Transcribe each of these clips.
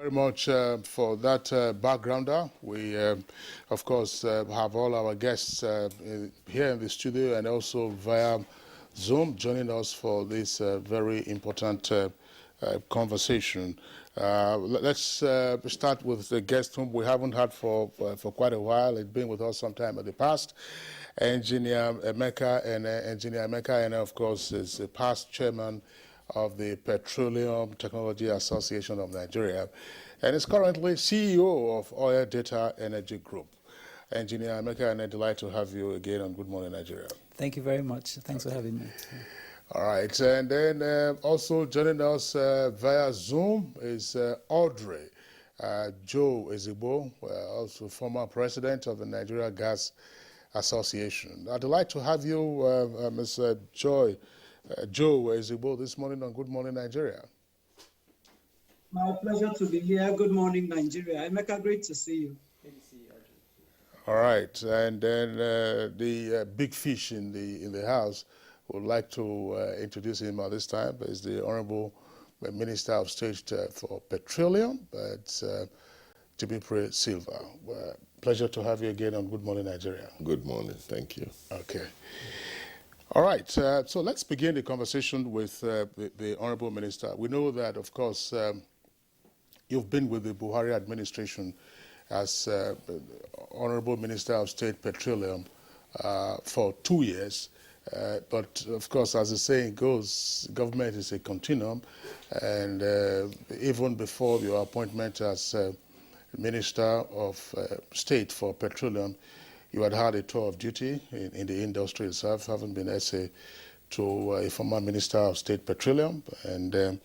Very much for that backgrounder. We, of course, have all our guests here in the studio and also via Zoom joining us for this very important conversation. Let's start with the guest whom we haven't had for quite a while. It's been with us sometime in the past. Engineer Emeka, and of course, is the past chairman of the Petroleum Technology Association of Nigeria, and is currently CEO of Oil Data Energy Group. Engineer Emeka, and I'm delighted to have you again on Good Morning Nigeria. Thank you very much. Thanks for having me. All right, and then also joining us via Zoom is Audrey Joe Ezigbo, also former president of the Nigeria Gas Association. I'd like to have you, Ms. Joe Ezigbo, this morning on Good Morning Nigeria. My pleasure to be here. Good morning, Nigeria. Emeka, great to see you. Good to see you, Audrey. All right, and then the big fish in the house, would like to introduce him at this time. Is the Honorable Minister of State for Petroleum, Timipre Silva. Pleasure to have you again on Good Morning Nigeria. Good morning, thank you. Okay. All right, so let's begin the conversation with the Honorable Minister. We know that, of course, you've been with the Buhari administration as Honorable Minister of State Petroleum for 2 years. But, of course, as the saying goes, government is a continuum. And even before your appointment as Minister of State for Petroleum, you had a tour of duty in the industry itself, having been essay to a former Minister of State Petroleum, and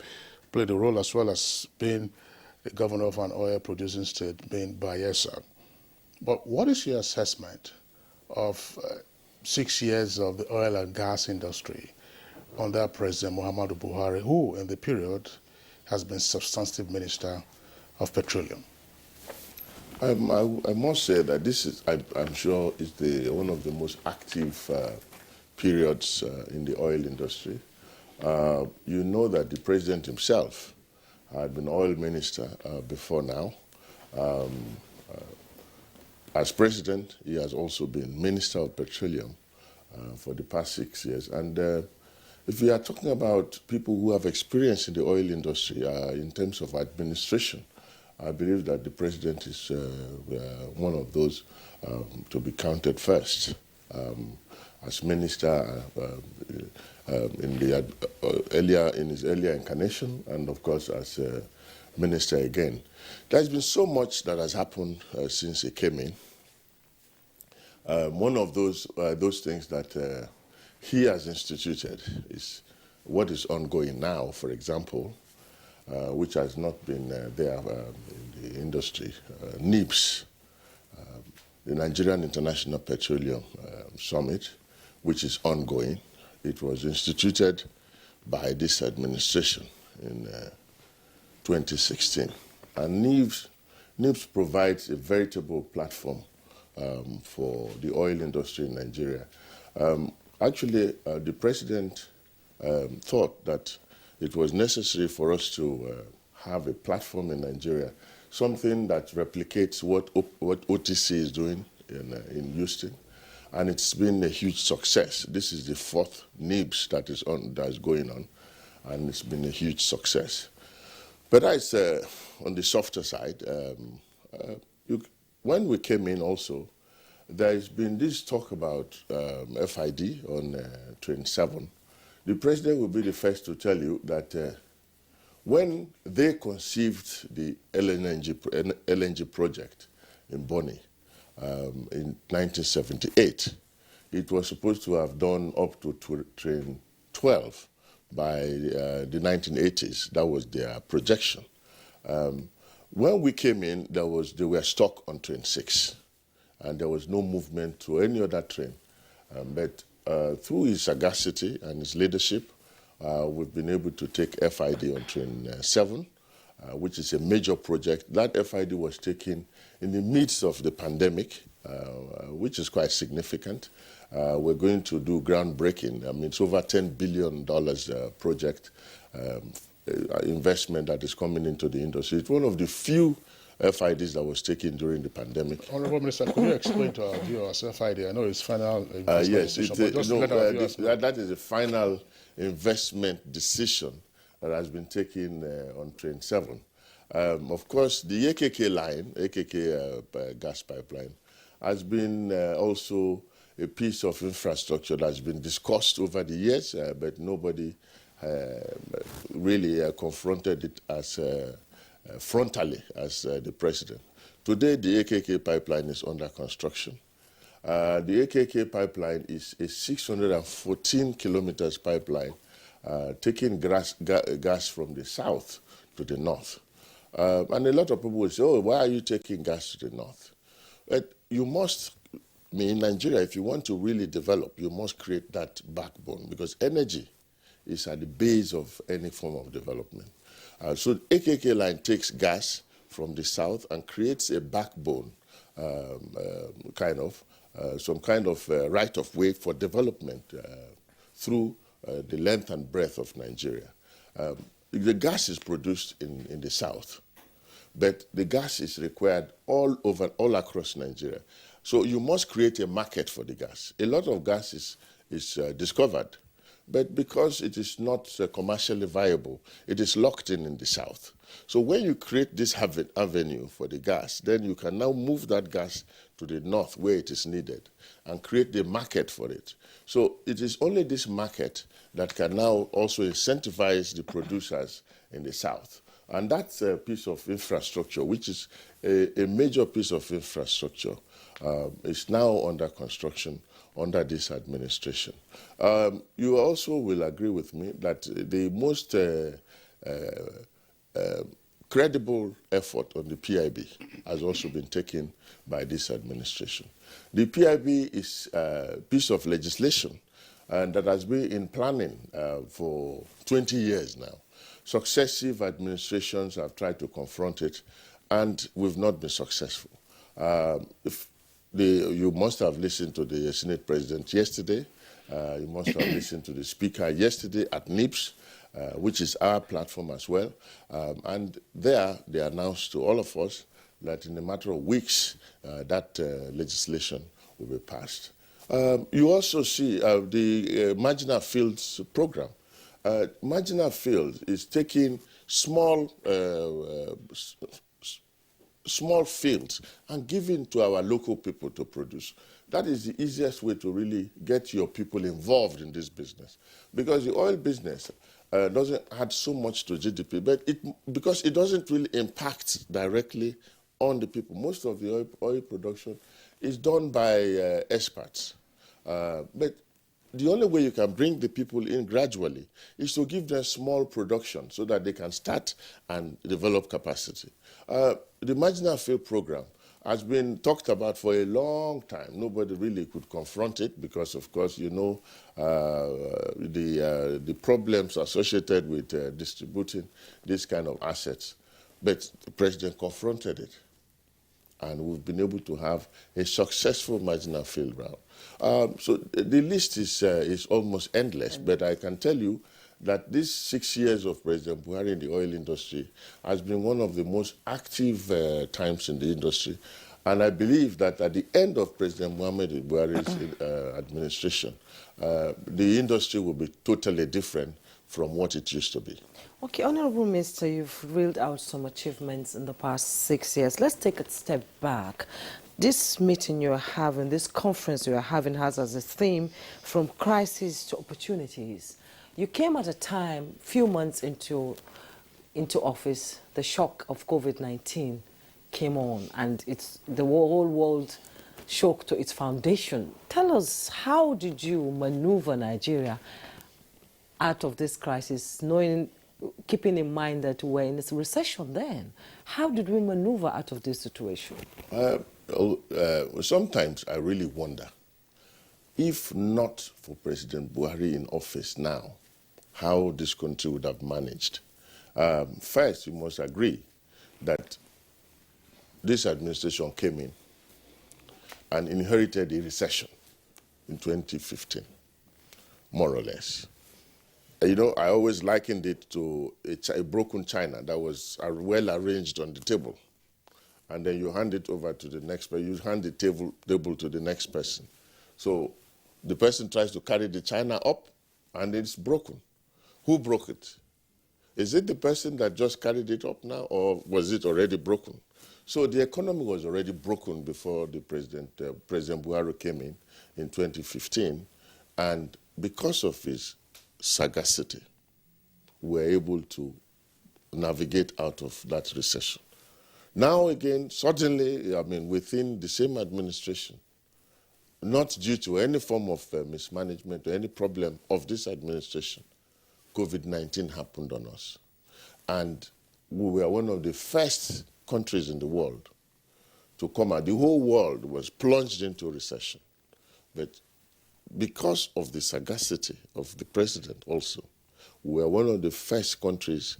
played a role as well as being the governor of an oil-producing state, being Bayelsa. But what is your assessment of 6 years of the oil and gas industry under President Muhammadu Buhari, who in the period has been substantive Minister of Petroleum? I must say that this is, I'm sure, is one of the most active periods in the oil industry. You know that the president himself had been oil minister before now. As president, he has also been Minister of Petroleum for the past 6 years. And if we are talking about people who have experience in the oil industry in terms of administration, I believe that the president is one of those to be counted first. As minister in his earlier incarnation, and of course as minister again. There's been so much that has happened since he came in. One of those things that he has instituted is what is ongoing now, for example, which has not been there in the industry, NIPS, the Nigerian International Petroleum Summit, which is ongoing. It was instituted by this administration in 2016. And NIPS provides a veritable platform for the oil industry in Nigeria. Actually, the president thought that it was necessary for us to have a platform in Nigeria, something that replicates what OTC is doing in Houston, and it's been a huge success. This is the 4th NIPS that is going on, and it's been a huge success. But that's on the softer side. When we came in also, there's been this talk about FID on Train 7. The president will be the first to tell you that when they conceived the LNG project in Bonny in 1978, it was supposed to have done up to Train 12 by the 1980s. That was their projection. When we came in, they were stuck on Train 6, and there was no movement to any other train. But through his sagacity and his leadership, we've been able to take FID on Train 7, which is a major project. That FID was taken in the midst of the pandemic, which is quite significant. We're going to do groundbreaking. I mean, it's over $10 billion project investment that is coming into the industry. It's one of the few FIDs that was taken during the pandemic. Honorable Minister, could you explain to our viewers FID? I know it's final investment Yes, decision, but just to let our viewers know. that is a final investment decision that has been taken on Train 7. Of course, the AKK line, AKK gas pipeline, has been also a piece of infrastructure that's been discussed over the years, but nobody really confronted it as frontally as the president. Today, the AKK pipeline is under construction. The AKK pipeline is a 614 kilometers pipeline taking gas from the south to the north. And a lot of people will say, oh, why are you taking gas to the north? But you must, in Nigeria, if you want to really develop, you must create that backbone, because energy is at the base of any form of development. So the AKK line takes gas from the south and creates a backbone, some kind of right of way for development through the length and breadth of Nigeria. The gas is produced in the south, but the gas is required all across Nigeria. So you must create a market for the gas. A lot of gas is discovered, but because it is not commercially viable, it is locked in the south. So when you create this avenue for the gas, then you can now move that gas to the north where it is needed and create the market for it. So it is only this market that can now also incentivize the producers in the south. And that's a piece of infrastructure, which is a major piece of infrastructure, is now under construction under this administration. You also will agree with me that the most credible effort on the PIB has also been taken by this administration. The PIB is a piece of legislation that has been in planning for 20 years now. Successive administrations have tried to confront it, and we've not been successful. You must have listened to the Senate President yesterday. You must have listened to the Speaker yesterday at NIPS, which is our platform as well. And there, they announced to all of us that in a matter of weeks, that legislation will be passed. You also see the marginal fields program. Marginal fields is taking small fields and giving to our local people to produce. That is the easiest way to really get your people involved in this business, because the oil business doesn't add so much to GDP, but because it doesn't really impact directly on the people. Most of the oil production is done by experts, but the only way you can bring the people in gradually is to give them small production so that they can start and develop capacity. The marginal field program has been talked about for a long time. Nobody really could confront it because, of course, you know, the problems associated with distributing this kind of assets. But the president confronted it, and we've been able to have a successful marginal field round. So the list is almost endless, but I can tell you that these 6 years of President Buhari in the oil industry has been one of the most active times in the industry. And I believe that at the end of President Muhammadu Buhari's administration, the industry will be totally different from what it used to be. Okay, Honorable Minister, you've reeled out some achievements in the past 6 years. Let's take a step back. This meeting you're having, this conference you're having has as a theme from crisis to opportunities. You came at a time, few months into office, the shock of COVID-19 came on, and the whole world shook to its foundation. Tell us, how did you maneuver Nigeria out of this crisis, keeping in mind that we're in this recession then? How did we maneuver out of this situation? Sometimes I really wonder, if not for President Buhari in office now, how this country would have managed. First, you must agree that this administration came in and inherited a recession in 2015, more or less. You know, I always likened it to a broken china that was well arranged on the table. And then you hand it over to the next person. You hand the table to the next person. So the person tries to carry the china up, and it's broken. Who broke it? Is it the person that just carried it up now, or was it already broken? So the economy was already broken before the President Buhari came in 2015. And because of his sagacity, we were able to navigate out of that recession. Now again, suddenly, I mean, within the same administration, not due to any form of mismanagement or any problem of this administration, COVID-19 happened on us. And we were one of the first countries in the world to come out. The whole world was plunged into recession. But because of the sagacity of the president also, we were one of the first countries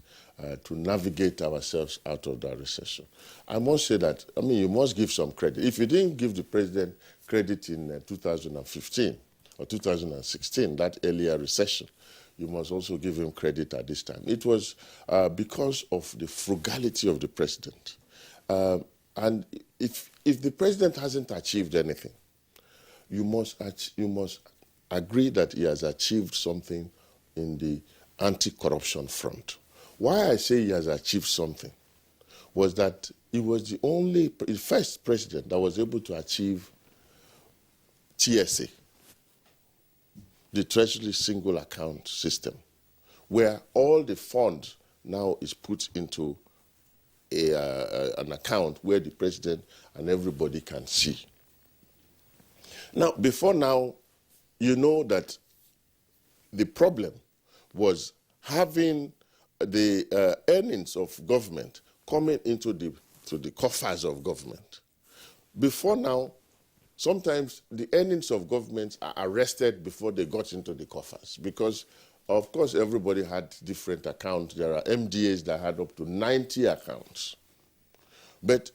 to navigate ourselves out of that recession. I must say that, I mean, you must give some credit. If you didn't give the president credit in 2015 or 2016, that earlier recession, you must also give him credit at this time. It was because of the frugality of the president. And if the president hasn't achieved anything, you must agree that he has achieved something in the anti-corruption front. Why I say he has achieved something was that he was the first president that was able to achieve TSA, the Treasury Single Account System, where all the funds now is put into an account where the president and everybody can see. Now, before now, you know that the problem was having the earnings of government coming into the coffers of government. Before now, sometimes the earnings of government are arrested before they got into the coffers because, of course, everybody had different accounts. There are MDAs that had up to 90 accounts. But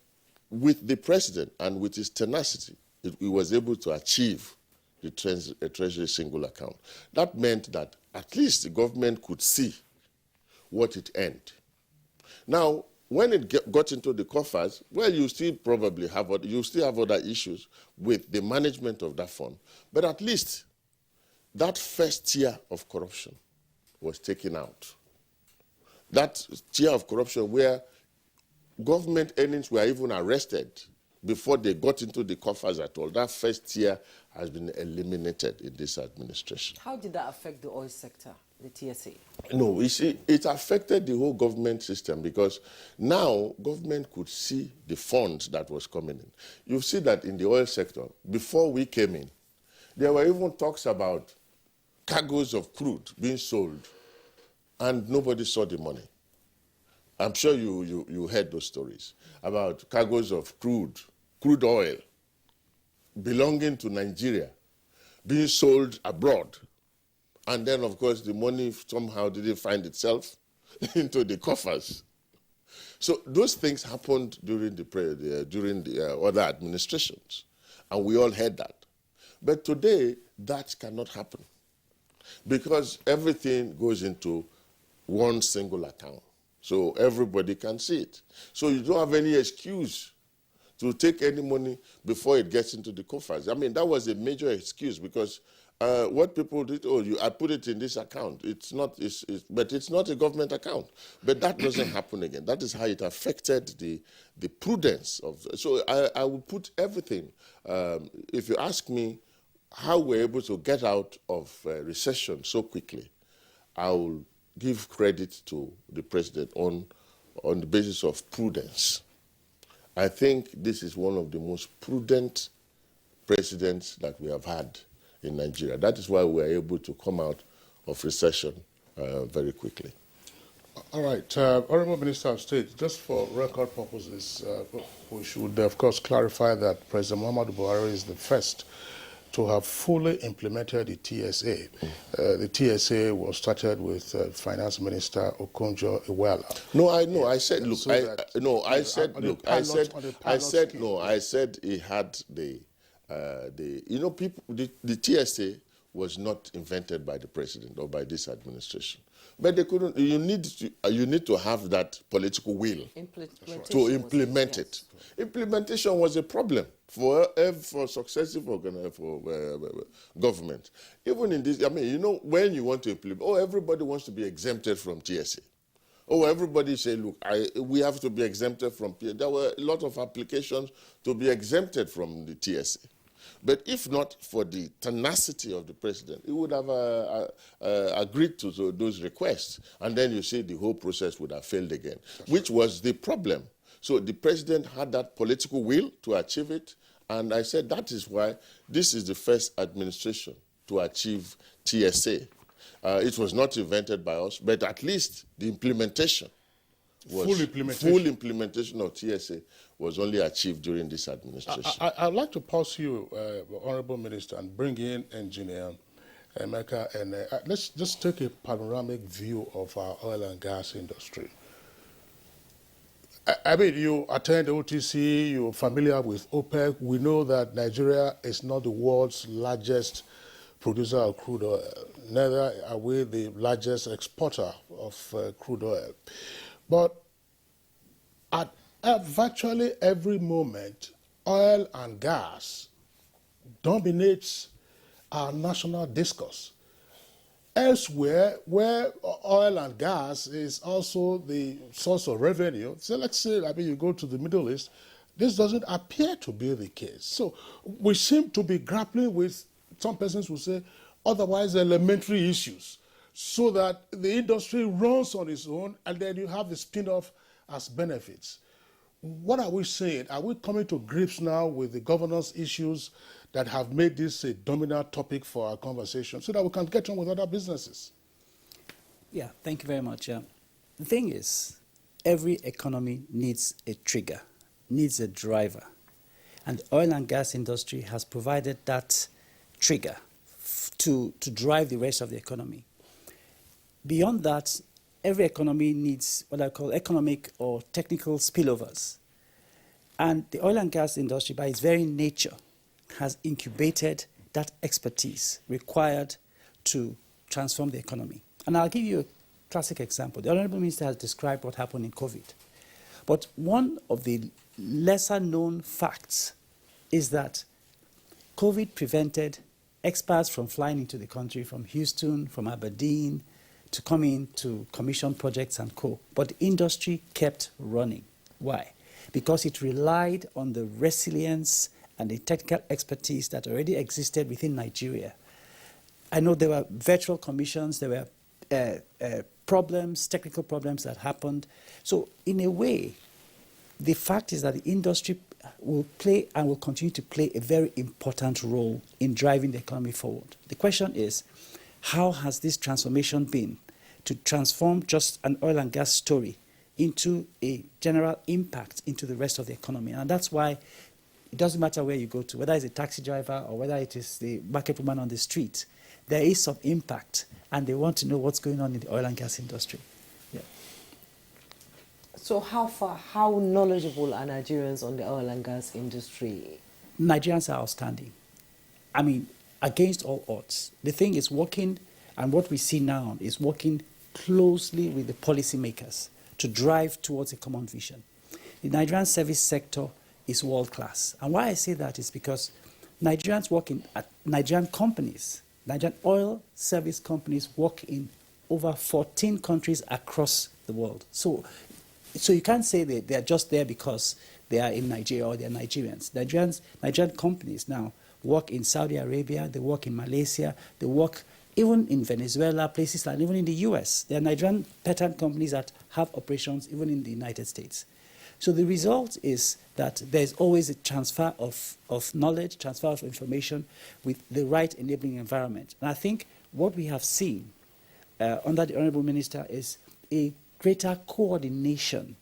with the president and with his tenacity, he was able to achieve the Treasury Single Account. That meant that at least the government could see what it earned. Now, when it got into the coffers, well, you still probably have other issues with the management of that fund. But at least that first tier of corruption was taken out. That tier of corruption where government earnings were even arrested before they got into the coffers at all, that first tier has been eliminated in this administration. How did that affect the oil sector, the TSA? No, you see, it affected the whole government system because now government could see the funds that was coming in. You see that in the oil sector, before we came in, there were even talks about cargoes of crude being sold and nobody saw the money. I'm sure you heard those stories about cargoes of crude oil belonging to Nigeria being sold abroad. And then, of course, the money somehow didn't find itself into the coffers. So those things happened during the other administrations, and we all heard that. But today, that cannot happen because everything goes into one single account. So everybody can see it. So you don't have any excuse to take any money before it gets into the coffers. I mean, that was a major excuse because what people did, I put it in this account. But it's not a government account. But that doesn't happen again. That is how it affected the prudence of. So I will put everything. If you ask me how we're able to get out of recession so quickly, I will give credit to the president on the basis of prudence. I think this is one of the most prudent presidents that we have had in Nigeria. That is why we are able to come out of recession very quickly. All right. Honorable Minister of State, just for record purposes, we should, of course, clarify that President Muhammadu Buhari is the first to have fully implemented the TSA. The TSA was started with Finance Minister Okonjo-Iweala. No, I know. I said, look, So I said he had the TSA was not invented by the president or by this administration. But they couldn't. You need to have that political will to implement it. Implementation was a problem for successive government. Even in this, I mean, you know, when you want to implement, everybody wants to be exempted from TSA. Everybody say, look, we have to be exempted from TSA. There were a lot of applications to be exempted from the TSA. But if not for the tenacity of the president, he would have agreed to those requests. And then you see the whole process would have failed again, which was the problem. So the president had that political will to achieve it. And I said that is why this is the first administration to achieve TSA. It was not invented by us, but at least the implementation was full implementation of TSA was only achieved during this administration. I'd like to pause you, Honorable Minister, and bring in Engineer Emeka, and let's just take a panoramic view of our oil and gas industry. I mean, you attend OTC, you're familiar with OPEC. We know that Nigeria is not the world's largest producer of crude oil. Neither are we the largest exporter of crude oil. But at virtually every moment, oil and gas dominates our national discourse. Elsewhere, where oil and gas is also the source of revenue, so let's say, I mean, you go to the Middle East, this doesn't appear to be the case. So we seem to be grappling with, some persons will say, otherwise elementary issues, so that the industry runs on its own, and then you have the spin-off as benefits. What are we saying? Are we coming to grips now with the governance issues that have made this a dominant topic for our conversation so that we can get on with other businesses? Yeah, thank you very much. The thing is, every economy needs a trigger, needs a driver. And the oil and gas industry has provided that trigger to drive the rest of the economy. Beyond that, every economy needs what I call economic or technical spillovers. And the oil and gas industry, by its very nature, has incubated that expertise required to transform the economy. And I'll give you a classic example. The Honorable Minister has described what happened in COVID. But one of the lesser known facts is that COVID prevented experts from flying into the country from Houston, from Aberdeen, to come in to commission projects and co. But the industry kept running. Why? Because it relied on the resilience and the technical expertise that already existed within Nigeria. I know there were virtual commissions, there were problems, technical problems that happened. So in a way, the fact is that the industry will play and will continue to play a very important role in driving the economy forward. The question is, how has this transformation been to transform just an oil and gas story into a general impact into the rest of the economy? And that's why it doesn't matter where you go to, whether it's a taxi driver or whether it is the market woman on the street, there is some impact, and they want to know what's going on in the oil and gas industry. Yeah. So how knowledgeable are Nigerians on the oil and gas industry? Nigerians are outstanding. I mean, against all odds. The thing is working, and what we see now is working closely with the policymakers to drive towards a common vision. The Nigerian service sector is world-class. And why I say that is because Nigerians work at Nigerian companies, Nigerian oil service companies work in over 14 countries across the world. So you can't say they are just there because they are in Nigeria or they are Nigerians. Nigerian companies now work in Saudi Arabia, they work in Malaysia, they work even in Venezuela, places like even in the US. There are Nigerian pattern companies that have operations even in the United States. So the result is that there's always a transfer of knowledge, transfer of information with the right enabling environment. And I think what we have seen under the Honourable Minister is a greater coordination,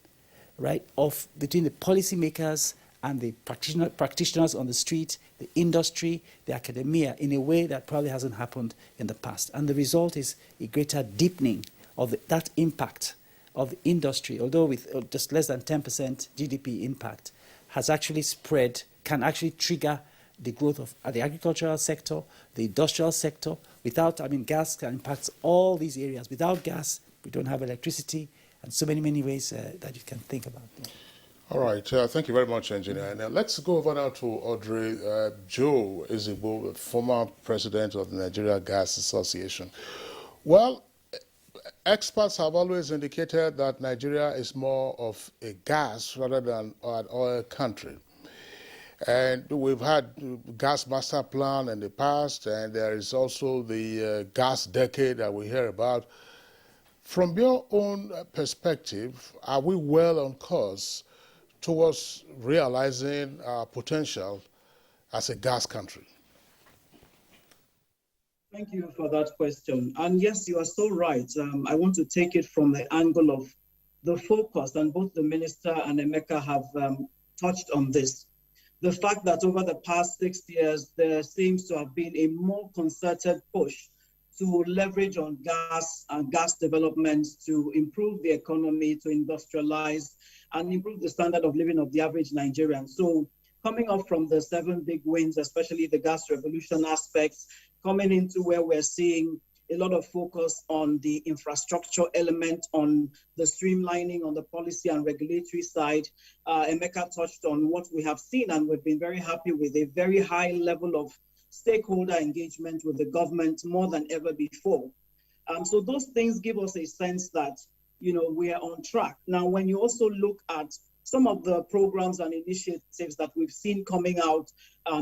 right, between the policymakers and the practitioners on the street, the industry, the academia, in a way that probably hasn't happened in the past. And the result is a greater deepening of that impact of the industry, although with just less than 10% GDP impact, has actually spread, can actually trigger the growth of the agricultural sector, the industrial sector. Without, gas can impact all these areas. Without gas, we don't have electricity, and so many ways that you can think about. All right, thank you very much, Engineer. Now let's go over now to Audrey. Joe Ezigbo, former president of the Nigeria Gas Association. Well, experts have always indicated that Nigeria is more of a gas rather than an oil country. And we've had gas master plan in the past, and there is also the gas decade that we hear about. From your own perspective, are we well on course towards realizing our potential as a gas country? Thank you for that question. And yes, you are so right. I want to take it from the angle of the focus, and both the minister and Emeka have touched on this. The fact that over the past 6 years, there seems to have been a more concerted push to leverage on gas and gas development to improve the economy, to industrialize, and improve the standard of living of the average Nigerian. So coming up from the 7 big wins, especially the gas revolution aspects, coming into where we're seeing a lot of focus on the infrastructure element, on the streamlining on the policy and regulatory side. Emeka touched on what we have seen, and we've been very happy with a very high level of stakeholder engagement with the government, more than ever before. So those things give us a sense that, we are on track. Now, when you also look at some of the programs and initiatives that we've seen coming out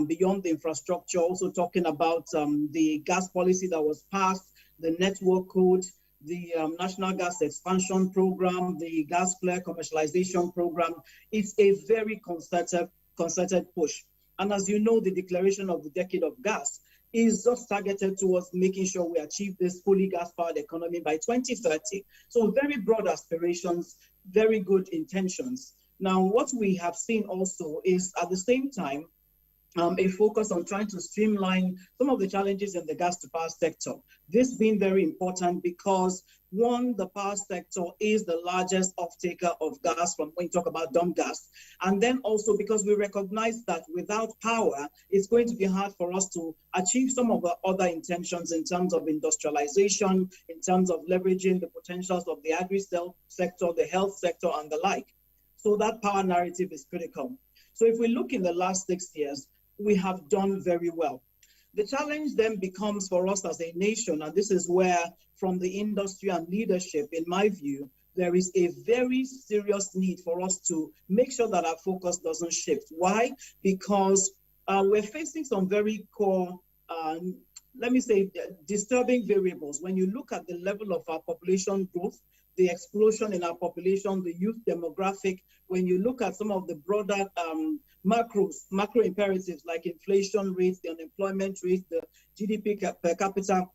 beyond the infrastructure, also talking about the gas policy that was passed, the network code, the National Gas Expansion Program, the gas flare commercialization program, it's a very concerted push. And as you know, the declaration of the decade of gas is just targeted towards making sure we achieve this fully gas-powered economy by 2030. So very broad aspirations, very good intentions. Now, what we have seen also is at the same time, a focus on trying to streamline some of the challenges in the gas to power sector. This being very important because, one, the power sector is the largest off-taker of gas from when you talk about dump gas. And then also because we recognize that without power, it's going to be hard for us to achieve some of the other intentions in terms of industrialization, in terms of leveraging the potentials of the agri-sector, the health sector, and the like. So that power narrative is critical. So if we look in the last 6 years, we have done very well. The challenge then becomes for us as a nation, and this is where from the industry and leadership, in my view, there is a very serious need for us to make sure that our focus doesn't shift. Why? Because we're facing some very core, disturbing variables. When you look at the level of our population growth, the explosion in our population, the youth demographic, when you look at some of the broader macro imperatives like inflation rates, the unemployment rate, the GDP per capita,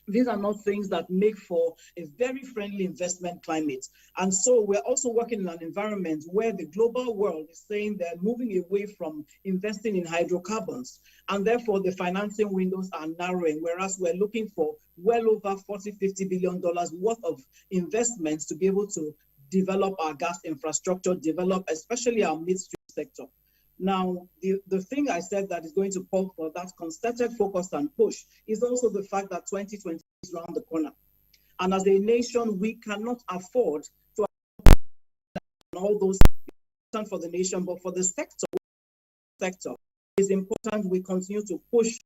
these are not things that make for a very friendly investment climate. And so we're also working in an environment where the global world is saying they're moving away from investing in hydrocarbons. And therefore the financing windows are narrowing, whereas we're looking for well over $40–50 billion worth of investments to be able to develop our gas infrastructure, develop especially our midstream sector. Now, the thing I said that is going to call for that concerted focus and push is also the fact that 2020 is around the corner. And as a nation, we cannot afford to all those for the nation, but for the sector, it's important we continue to push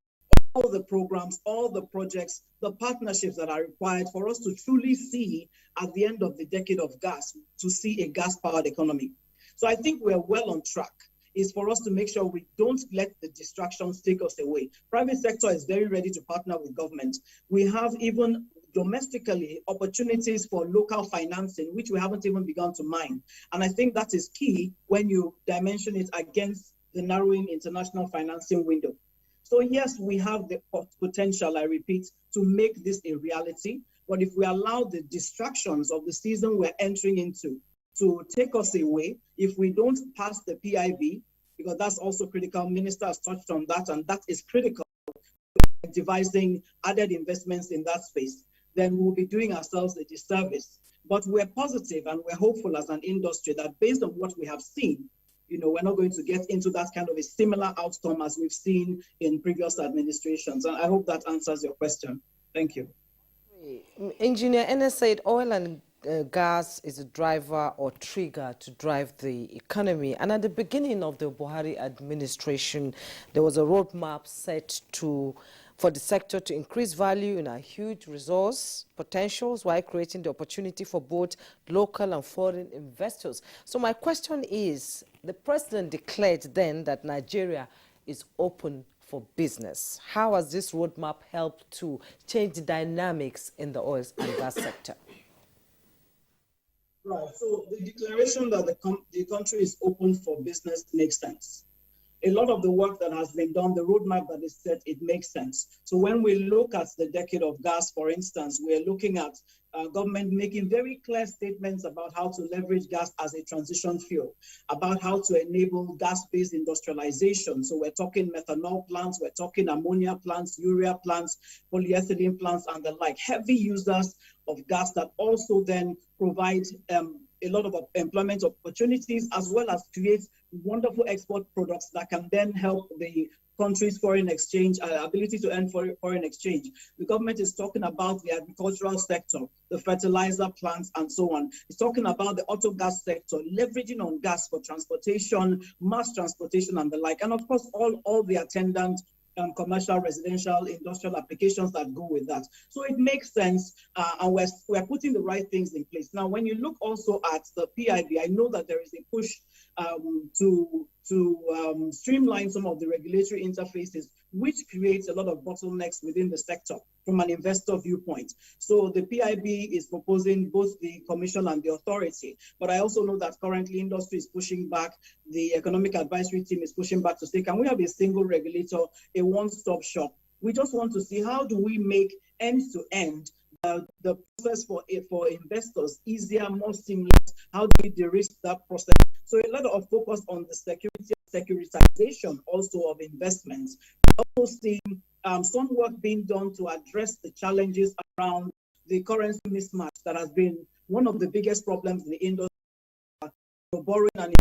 all the programs, all the projects, the partnerships that are required for us to truly see at the end of the decade of gas, to see a gas-powered economy. So I think we're well on track. Is for us to make sure we don't let the distractions take us away. Private sector is very ready to partner with government. We have even domestically opportunities for local financing, which we haven't even begun to mine. And I think that is key when you dimension it against the narrowing international financing window. So yes, we have the potential, I repeat, to make this a reality. But if we allow the distractions of the season we're entering into to take us away, if we don't pass the PIB, because that's also critical. Minister has touched on that, and that is critical, devising added investments in that space, then we'll be doing ourselves a disservice. But we're positive and we're hopeful as an industry that based on what we have seen, we're not going to get into that kind of a similar outcome as we've seen in previous administrations. And I hope that answers your question. Thank you. Engineer Ennis said oil and gas is a driver or trigger to drive the economy. And at the beginning of the Buhari administration, there was a roadmap set for the sector to increase value in our huge resource potentials while creating the opportunity for both local and foreign investors. So my question is, the president declared then that Nigeria is open for business. How has this roadmap helped to change the dynamics in the oil and gas sector? Right. So the declaration that the country is open for business makes sense. A lot of the work that has been done, the roadmap that is set, it makes sense. So when we look at the decade of gas, for instance, we're looking at government making very clear statements about how to leverage gas as a transition fuel, about how to enable gas-based industrialization. So we're talking methanol plants, we're talking ammonia plants, urea plants, polyethylene plants, and the like, heavy users of gas that also then provide a lot of employment opportunities, as well as create wonderful export products that can then help the country's foreign exchange, ability to earn foreign exchange. The government is talking about the agricultural sector, the fertilizer plants, and so on. It's talking about the auto gas sector, leveraging on gas for transportation, mass transportation, and the like. And of course, all the attendant commercial, residential, industrial applications that go with that. So it makes sense, and we're putting the right things in place. Now, when you look also at the PIB, I know that there is a push to streamline some of the regulatory interfaces, which creates a lot of bottlenecks within the sector from an investor viewpoint. So the PIB is proposing both the commission and the authority, but I also know that currently industry is pushing back. The economic advisory team is pushing back to say, can we have a single regulator, a one-stop shop? We just want to see how do we make end-to-end the process for investors easier, more seamless. How do we de-risk that process? So a lot of focus on the securitization also of investments. We're also seeing some work being done to address the challenges around the currency mismatch that has been one of the biggest problems in the industry. Borrowing and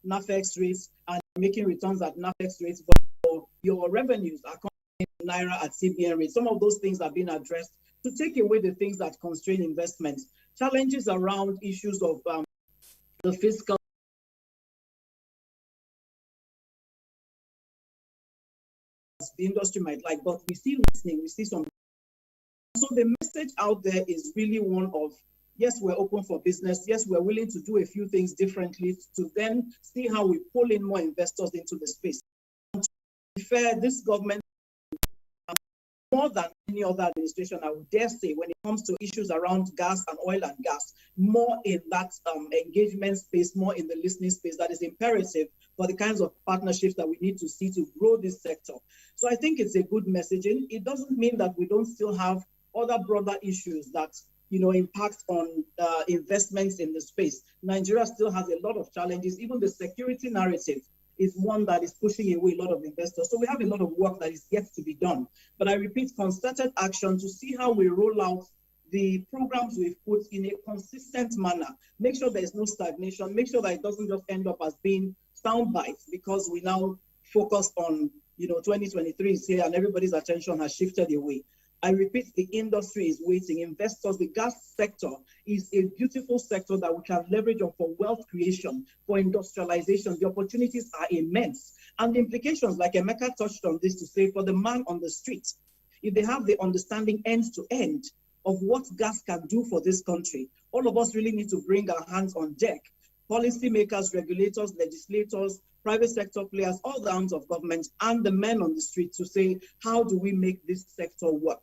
NAFEX rates and making returns at NAFEX rates, but your revenues are coming in Naira at CBN rates. Some of those things are being addressed to take away the things that constrain investments. Challenges around issues of the fiscal the industry might like, but we see listening, we see some. So the message out there is really one of, yes, we're open for business. Yes, we're willing to do a few things differently to then see how we pull in more investors into the space. And to be fair, this government, more than any other administration, I would dare say, when it comes to issues around gas and oil and gas, more in that engagement space, more in the listening space, that is imperative for the kinds of partnerships that we need to see to grow this sector. So I think it's a good messaging. It doesn't mean that we don't still have other broader issues that impact on investments in the space. Nigeria still has a lot of challenges. Even the security narrative is one that is pushing away a lot of investors. So we have a lot of work that is yet to be done. But I repeat, concerted action to see how we roll out the programs we've put in a consistent manner. Make sure there is no stagnation. Make sure that it doesn't just end up as being sound bites because we now focus on 2023 is here and everybody's attention has shifted away. I repeat, the industry is waiting. Investors, the gas sector is a beautiful sector that we can leverage on for wealth creation, for industrialization. The opportunities are immense. And the implications, like Emeka touched on this to say, for the man on the street, if they have the understanding end to end of what gas can do for this country, all of us really need to bring our hands on deck. Policymakers, regulators, legislators, private sector players, all the arms of government, and the men on the street to say, how do we make this sector work?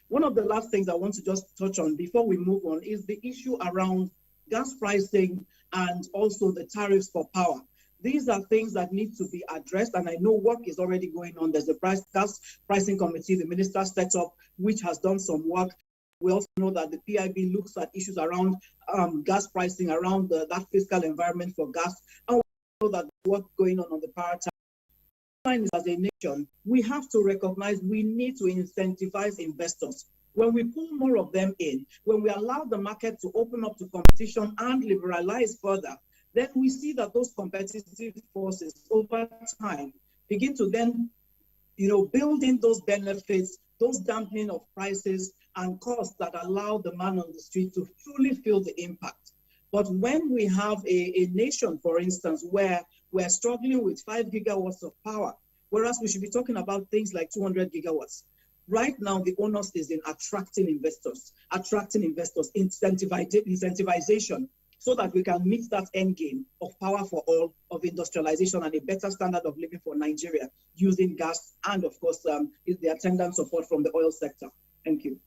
One of the last things I want to just touch on before we move on is the issue around gas pricing and also the tariffs for power. These are things that need to be addressed, and I know work is already going on. There's a gas pricing committee the minister set up, which has done some work. We also know that the PIB looks at issues around gas pricing, around that fiscal environment for gas, and we know that the work going on the power tax. As a nation, we have to recognize we need to incentivize investors. When we pull more of them in, when we allow the market to open up to competition and liberalize further, then we see that those competitive forces over time begin to then, build in those benefits, those dampening of prices and costs that allow the man on the street to truly feel the impact. But when we have a nation, for instance, where we're struggling with 5 gigawatts of power, whereas we should be talking about things like 200 gigawatts. Right now, the onus is in attracting investors, incentivization, so that we can meet that end game of power for all, of industrialization and a better standard of living for Nigeria using gas and, of course, the attendant support from the oil sector. Thank you.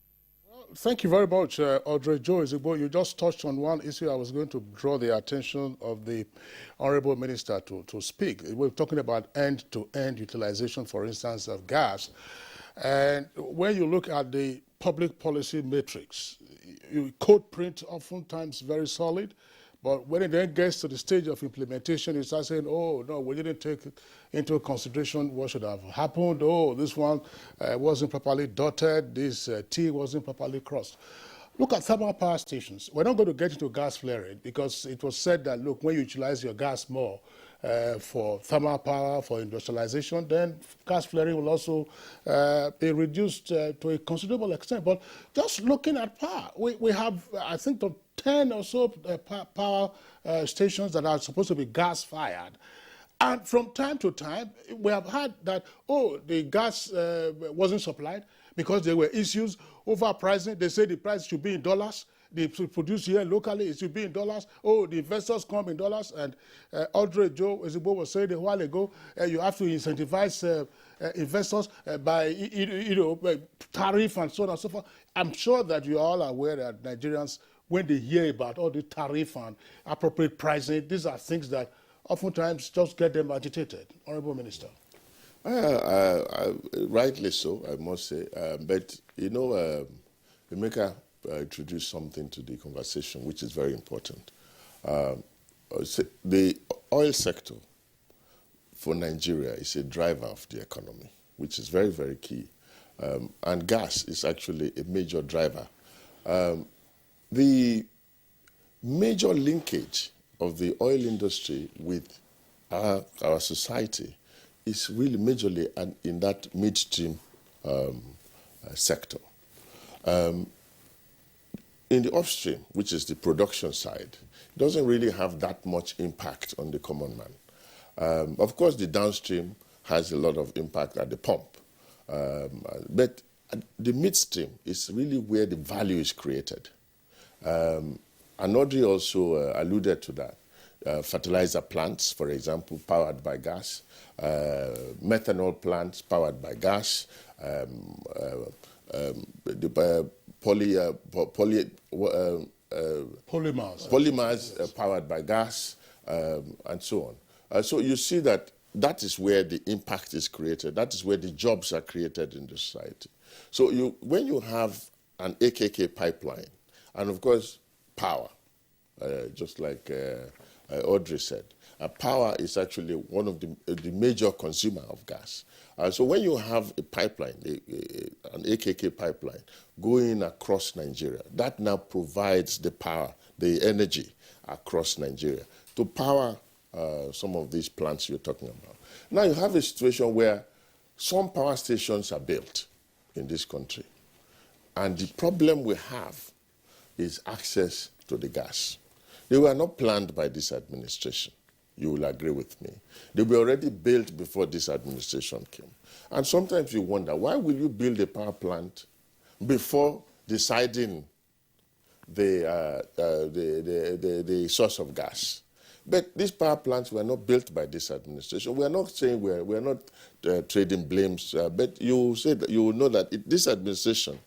Thank you very much, Audrey Joe Ezigbo. You just touched on one issue I was going to draw the attention of the Honorable Minister to speak. We're talking about end-to-end utilization, for instance, of gas. And when you look at the public policy matrix, code print oftentimes very solid, but when it then gets to the stage of implementation, you start saying, oh, no, we didn't take into consideration what should have happened. Oh, this one wasn't properly dotted. This T wasn't properly crossed. Look at thermal power stations. We're not going to get into gas flaring because it was said that, look, when you utilize your gas more for thermal power, for industrialization, then gas flaring will also be reduced to a considerable extent. But just looking at power, we have, I think, 10 or so power stations that are supposed to be gas-fired. And from time to time, we have had that, oh, the gas wasn't supplied because there were issues over pricing. They say the price should be in dollars. They produce here locally, it should be in dollars. Oh, the investors come in dollars. And Audrey Joe Ezigbo was saying a while ago, you have to incentivize investors by, tariff and so on and so forth. I'm sure that you are all aware that Nigerians, when they hear about all the tariff and appropriate pricing, these are things that oftentimes just get them agitated. Honorable Minister. Rightly so, I must say. But, Emeka introduced something to the conversation, which is very important. The oil sector for Nigeria is a driver of the economy, which is very, very key. And gas is actually a major driver. The major linkage of the oil industry with our society is really majorly in that midstream sector. In the upstream, which is the production side, it doesn't really have that much impact on the common man. Of course, the downstream has a lot of impact at the pump. But the midstream is really where the value is created. And Audrey also alluded to that. Fertilizer plants, for example, powered by gas, methanol plants powered by gas, polymers powered by gas, and so on. So you see that is where the impact is created. That is where the jobs are created in the society. So when you have an AKK pipeline, and of course power, just like Audrey said, power is actually one of the major consumer of gas. So when you have a pipeline, an AKK pipeline, going across Nigeria, that now provides the power, the energy across Nigeria to power some of these plants you're talking about. Now you have a situation where some power stations are built in this country, and the problem we have is access to the gas. They were not planned by this administration. You will agree with me. They were already built before this administration came. And sometimes you wonder, why will you build a power plant before deciding the source of gas? But these power plants were not built by this administration. We are not saying we're not trading blames, but you will know that this administration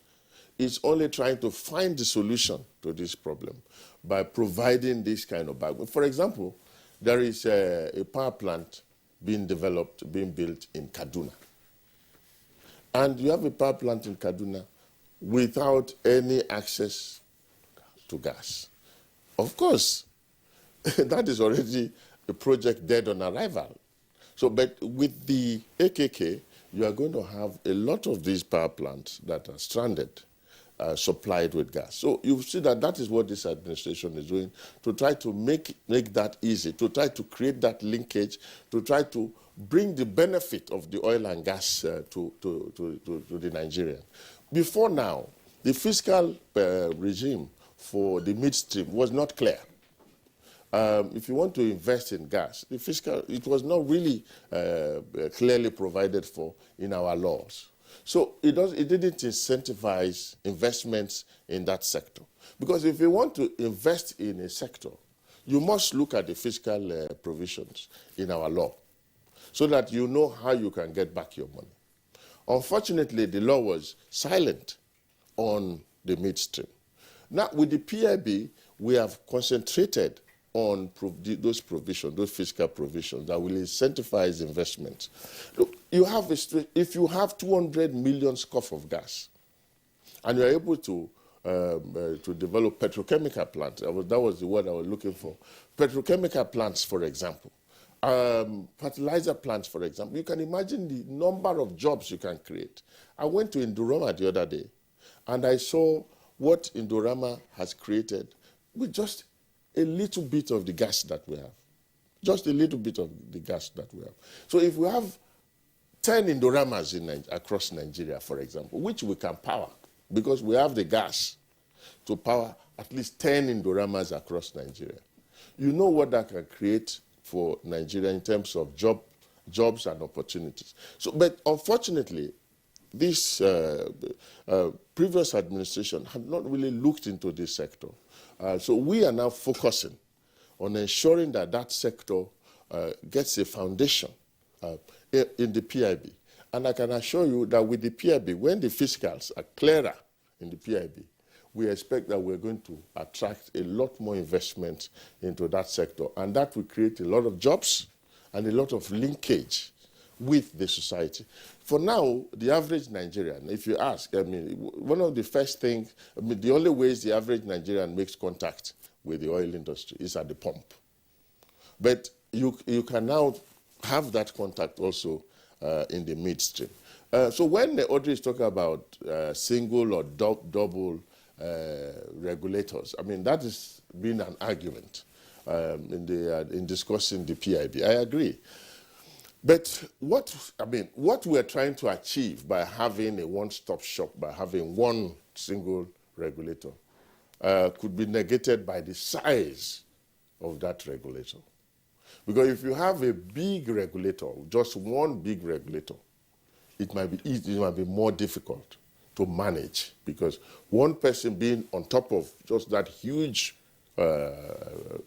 is only trying to find the solution to this problem by providing this kind of backbone. For example, there is a power plant being built in Kaduna. And you have a power plant in Kaduna without any access to gas. Of course, that is already a project dead on arrival. So, but with the AKK, you are going to have a lot of these power plants that are stranded. supplied with gas. So you see that that is what this administration is doing, to try to make that easy, to try to create that linkage, to try to bring the benefit of the oil and gas to the Nigerian. Before now, the fiscal regime for the midstream was not clear. If you want to invest in gas, it was not really clearly provided for in our laws. So it didn't incentivize investments in that sector. Because if you want to invest in a sector, you must look at the fiscal provisions in our law so that you know how you can get back your money. Unfortunately, the law was silent on the midstream. Now, with the PIB, we have concentrated on those provisions, those fiscal provisions that will incentivize investment. Look, if you have 200 million scoff of gas, and you're able to develop petrochemical plants, that was the word I was looking for. Petrochemical plants, for example, fertilizer plants, for example, you can imagine the number of jobs you can create. I went to Indorama the other day, and I saw what Indorama has created with just a little bit of the gas that we have. Just a little bit of the gas that we have. So if we have 10 Indoramas across Nigeria, for example, which we can power, because we have the gas to power at least 10 Indoramas across Nigeria, you know what that can create for Nigeria in terms of jobs and opportunities. So, but unfortunately, this previous administration had not really looked into this sector. So we are now focusing on ensuring that that sector gets a foundation in the PIB. And I can assure you that with the PIB, when the fiscals are clearer in the PIB, we expect that we're going to attract a lot more investment into that sector. And that will create a lot of jobs and a lot of linkage with the society. For now, the average Nigerian, if you ask, I mean, one of the first things, I mean, the only ways the average Nigerian makes contact with the oil industry is at the pump. But you can now have that contact also in the midstream. So when the Audrey is talking about single or double regulators, I mean, that has been an argument in discussing the PIB. I agree. But what we're trying to achieve by having a one-stop shop, by having one single regulator, could be negated by the size of that regulator. Because if you have a big regulator, just one big regulator, it might be more difficult to manage, because one person being on top of just that huge the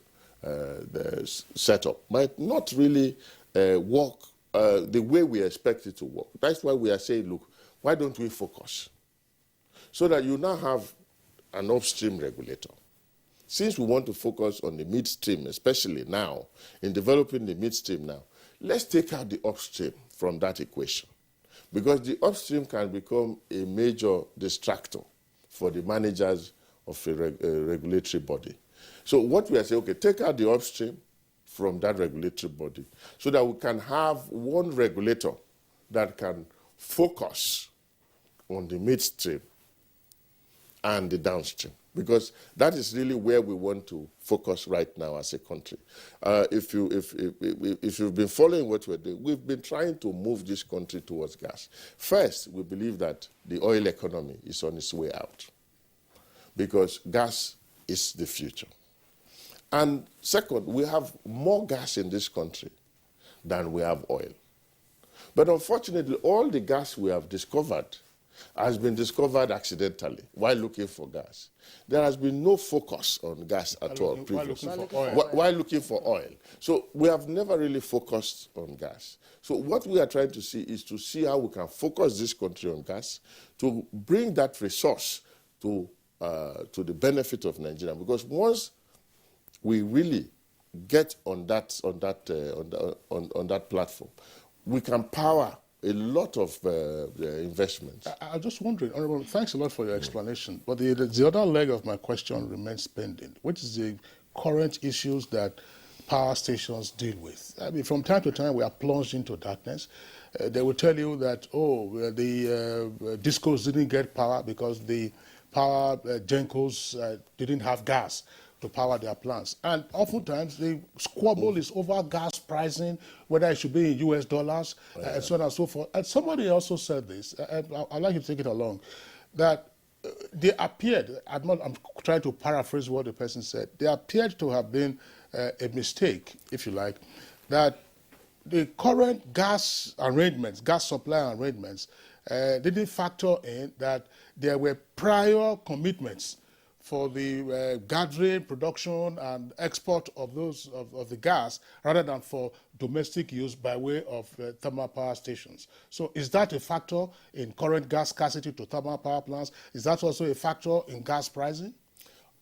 setup might not really work the way we expect it to work. That's why we are saying, look, why don't we focus? So that you now have an upstream regulator. Since we want to focus on the midstream, especially now, in developing the midstream now, let's take out the upstream from that equation. Because the upstream can become a major distractor for the managers of a regulatory body. So what we are saying, okay, take out the upstream from that regulatory body so that we can have one regulator that can focus on the midstream and the downstream, because that is really where we want to focus right now as a country. If you've been following what we're doing, we've been trying to move this country towards gas. First, we believe that the oil economy is on its way out, because gas is the future. And second, we have more gas in this country than we have oil. But unfortunately, all the gas we have discovered has been discovered accidentally while looking for gas. There has been no focus on gas at all previously. While looking for oil. So we have never really focused on gas. So what we are trying to see is to see how we can focus this country on gas to bring that resource to the benefit of Nigeria. Because once we really get on that platform, we can power a lot of investments. I'm just wondering, Honorable, thanks a lot for your explanation. But the other leg of my question remains pending, which is the current issues that power stations deal with. I mean, from time to time, we are plunged into darkness. They will tell you that, the discos didn't get power because the power gencos didn't have gas to power their plants. And oftentimes the squabble is over gas pricing, whether it should be in US dollars, and so on and so forth. And somebody also said this, and I'd like you to take it along, that they appeared, I'm trying to paraphrase what the person said, they appeared to have been a mistake, if you like, that the current gas arrangements, gas supply arrangements, didn't factor in that there were prior commitments for the gathering, production, and export of those of the gas, rather than for domestic use by way of thermal power stations. So, is that a factor in current gas scarcity to thermal power plants? Is that also a factor in gas pricing?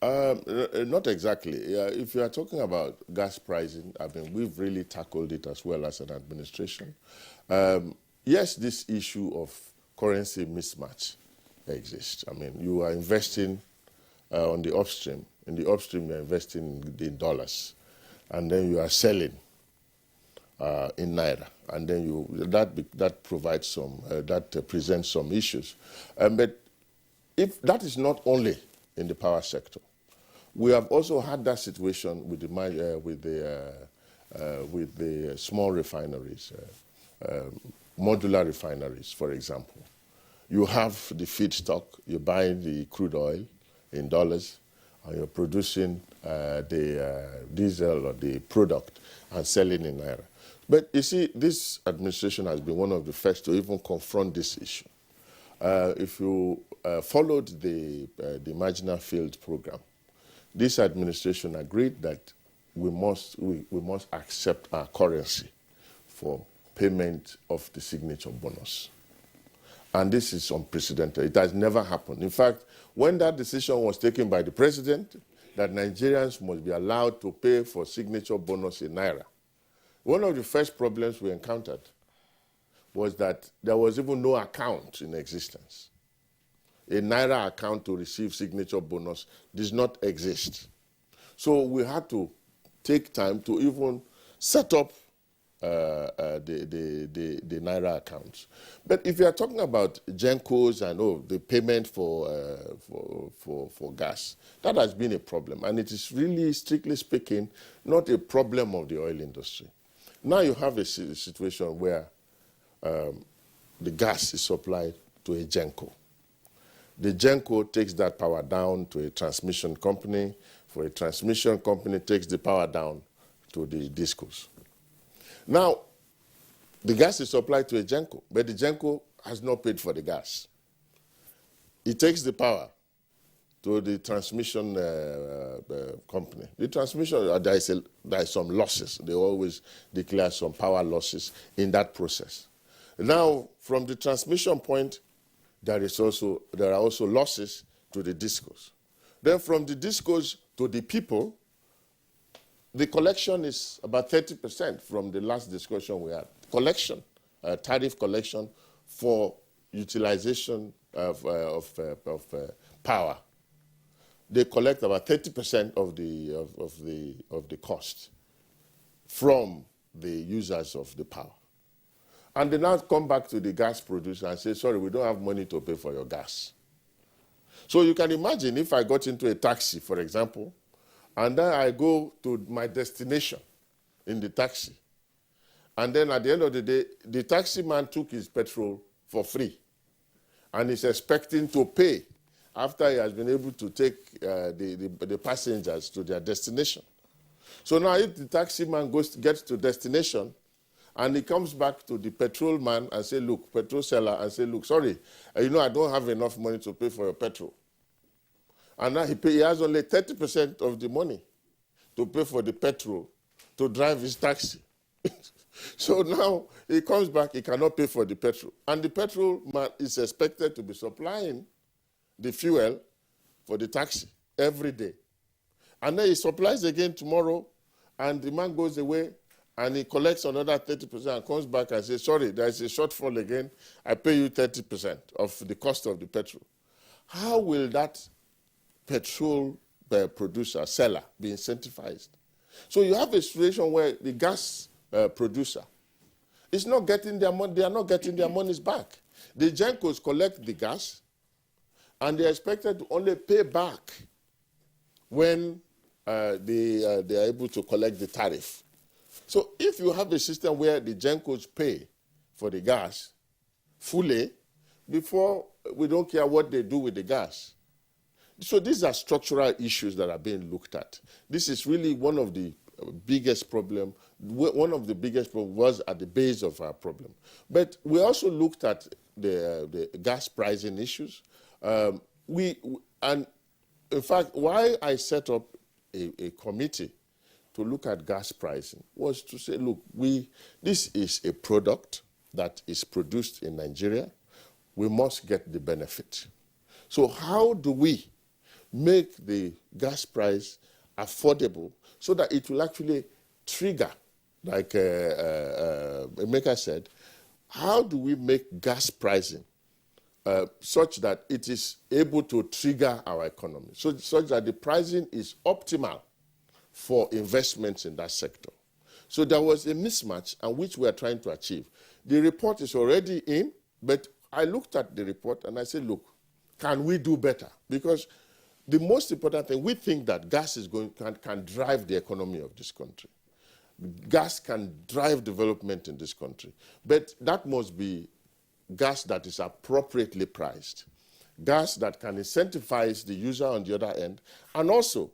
Not exactly. If you are talking about gas pricing, I mean, we've really tackled it as well as an administration. Yes, this issue of currency mismatch exists. I mean, you are investing on the upstream. In the upstream, you're investing in dollars, and then you are selling in naira, and then that provides some that presents some issues. But if that is not only in the power sector, we have also had that situation with the small refineries, modular refineries, for example. You have the feedstock, you're buying the crude oil in dollars, and you're producing the diesel or the product and selling in naira. But you see, this administration has been one of the first to even confront this issue. If you followed the marginal field program, this administration agreed that we must accept our currency for payment of the signature bonus. And this is unprecedented. It has never happened. In fact, when that decision was taken by the president, that Nigerians must be allowed to pay for signature bonus in naira, one of the first problems we encountered was that there was even no account in existence. A naira account to receive signature bonus does not exist. So we had to take time to even set up the naira accounts. But if you are talking about gencos and the payment for gas, that has been a problem, and it is really, strictly speaking, not a problem of the oil industry. Now you have a situation where the gas is supplied to a genco. The genco takes that power down to a transmission company. For a transmission company, takes the power down to the discos. Now, the gas is supplied to a genco, but the genco has not paid for the gas. It takes the power to the transmission company. The transmission, there is some losses. They always declare some power losses in that process. Now, from the transmission point, there are also losses to the discos. Then from the discos to the people, the collection is about 30% from the last discussion we had. Collection, tariff collection for utilization of power. They collect about 30% of the cost from the users of the power. And they now come back to the gas producer and say, sorry, we don't have money to pay for your gas. So you can imagine if I got into a taxi, for example, and then I go to my destination in the taxi, and then at the end of the day, the taxi man took his petrol for free, and is expecting to pay after he has been able to take the passengers to their destination. So now if the taxi man gets to destination, and he comes back to the petrol man and say, look, petrol seller, and say, look, sorry, I don't have enough money to pay for your petrol. And now he has only 30% of the money to pay for the petrol to drive his taxi. So now he comes back, he cannot pay for the petrol. And the petrol man is expected to be supplying the fuel for the taxi every day. And then he supplies again tomorrow, and the man goes away, and he collects another 30% and comes back and says, sorry, there is a shortfall again. I pay you 30% of the cost of the petrol. How will that petrol producer, seller, be incentivized? So you have a situation where the gas producer is not getting their money, they are not getting their monies back. The gencos collect the gas, and they're expected to only pay back when they are able to collect the tariff. So if you have a system where the gencos pay for the gas fully before, we don't care what they do with the gas. So these are structural issues that are being looked at. This is really one of the biggest problems. One of the biggest problems was at the base of our problem. But we also looked at the gas pricing issues. And in fact, why I set up a committee to look at gas pricing was to say, look, this is a product that is produced in Nigeria. We must get the benefit. So how do we make the gas price affordable so that it will actually trigger, like Emeka said, how do we make gas pricing such that it is able to trigger our economy, such that the pricing is optimal for investments in that sector? So there was a mismatch, and which we are trying to achieve. The report is already in, but I looked at the report and I said, look, can we do better? Because the most important thing, we think that gas is can drive the economy of this country. Gas can drive development in this country. But that must be gas that is appropriately priced, gas that can incentivize the user on the other end, and also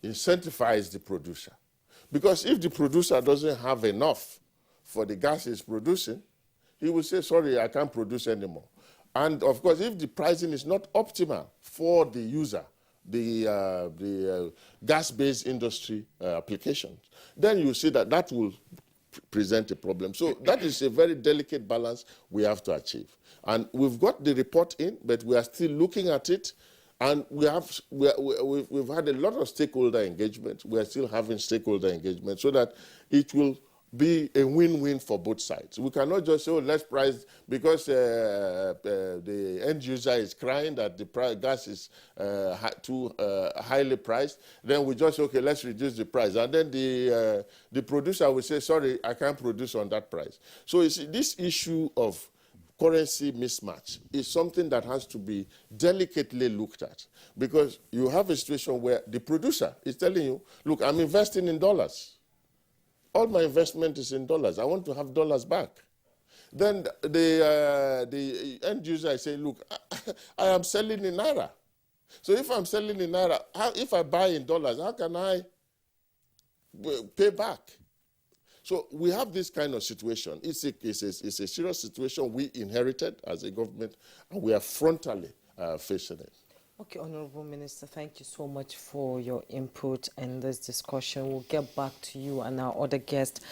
incentivize the producer. Because if the producer doesn't have enough for the gas he's producing, he will say, sorry, I can't produce anymore. And of course, if the pricing is not optimal for the user, the gas-based industry applications, then you see that will present a problem. So that is a very delicate balance we have to achieve. And we've got the report in, but we are still looking at it. And we've had a lot of stakeholder engagement. We are still having stakeholder engagement so that it will be a win-win for both sides. We cannot just say, oh, let's price, because the end user is crying that the gas is too highly priced, then we just say, okay, let's reduce the price. And then the producer will say, sorry, I can't produce on that price. So you see, this issue of currency mismatch is something that has to be delicately looked at, because you have a situation where the producer is telling you, look, I'm investing in dollars. All my investment is in dollars. I want to have dollars back. Then the end user is saying, look, I am selling in Naira. So if I'm selling in Naira, if I buy in dollars, how can I pay back? So we have this kind of situation. It's a serious situation we inherited as a government, and we are frontally facing it. Okay, Honorable Minister, thank you so much for your input in this discussion. We'll get back to you and our other guests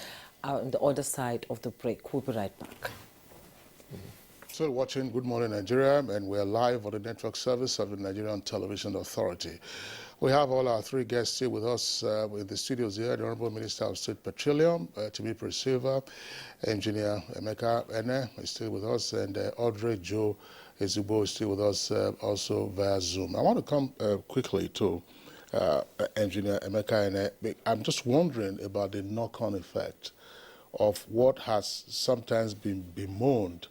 on the other side of the break. We'll be right back. Still watching Good Morning Nigeria, and we're live on the network service of the Nigerian Television Authority. We have all our three guests here with us in the studios here: the Honorable Minister of State Petroleum, Timothy Silva, Engineer Emeka Ene is still with us, and Audrey Joe Ezigbo is still with us also via Zoom. I want to come quickly to Engineer Emeka Ene. I'm just wondering about the knock-on effect of what has sometimes been bemoaned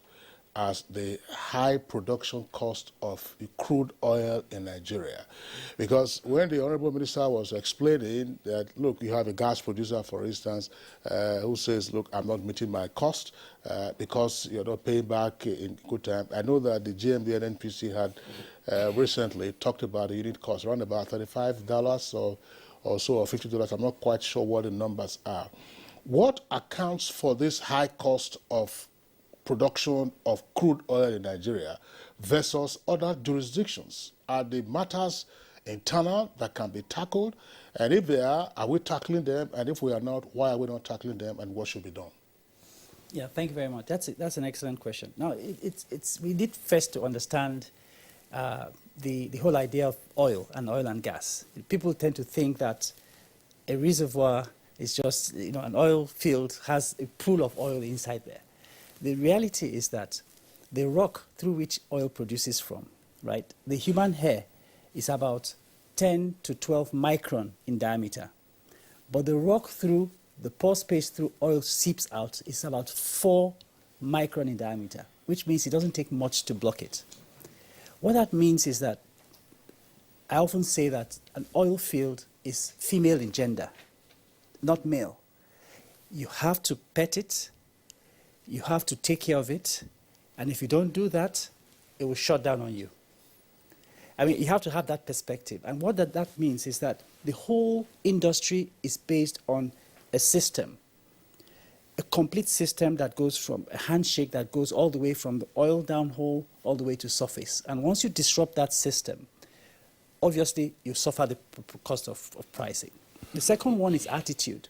as the high production cost of crude oil in Nigeria. Because when the Honorable Minister was explaining that, look, you have a gas producer, for instance, who says, look, I'm not meeting my cost because you're not paying back in good time. I know that the GMB and NPC had recently talked about the unit cost, around about $35 or so, or $50. I'm not quite sure what the numbers are. What accounts for this high cost of production of crude oil in Nigeria versus other jurisdictions? Are the matters internal that can be tackled? And if they are we tackling them? And if we are not, why are we not tackling them, and what should be done? Yeah, thank you very much. That's an excellent question. Now, we need first to understand the whole idea of oil and gas. People tend to think that a reservoir is just, an oil field has a pool of oil inside there. The reality is that the rock through which oil produces from, right, the human hair is about 10 to 12 micron in diameter. But the rock through the pore space through oil seeps out is about 4 micron in diameter, which means it doesn't take much to block it. What that means is that I often say that an oil field is female in gender, not male. You have to pet it, you have to take care of it, and if you don't do that, it will shut down on you. I mean, you have to have that perspective. And what that means is that the whole industry is based on a system, a complete system that goes from a handshake that goes all the way from the oil downhole all the way to surface. And once you disrupt that system, obviously you suffer the cost of pricing. The second one is attitude.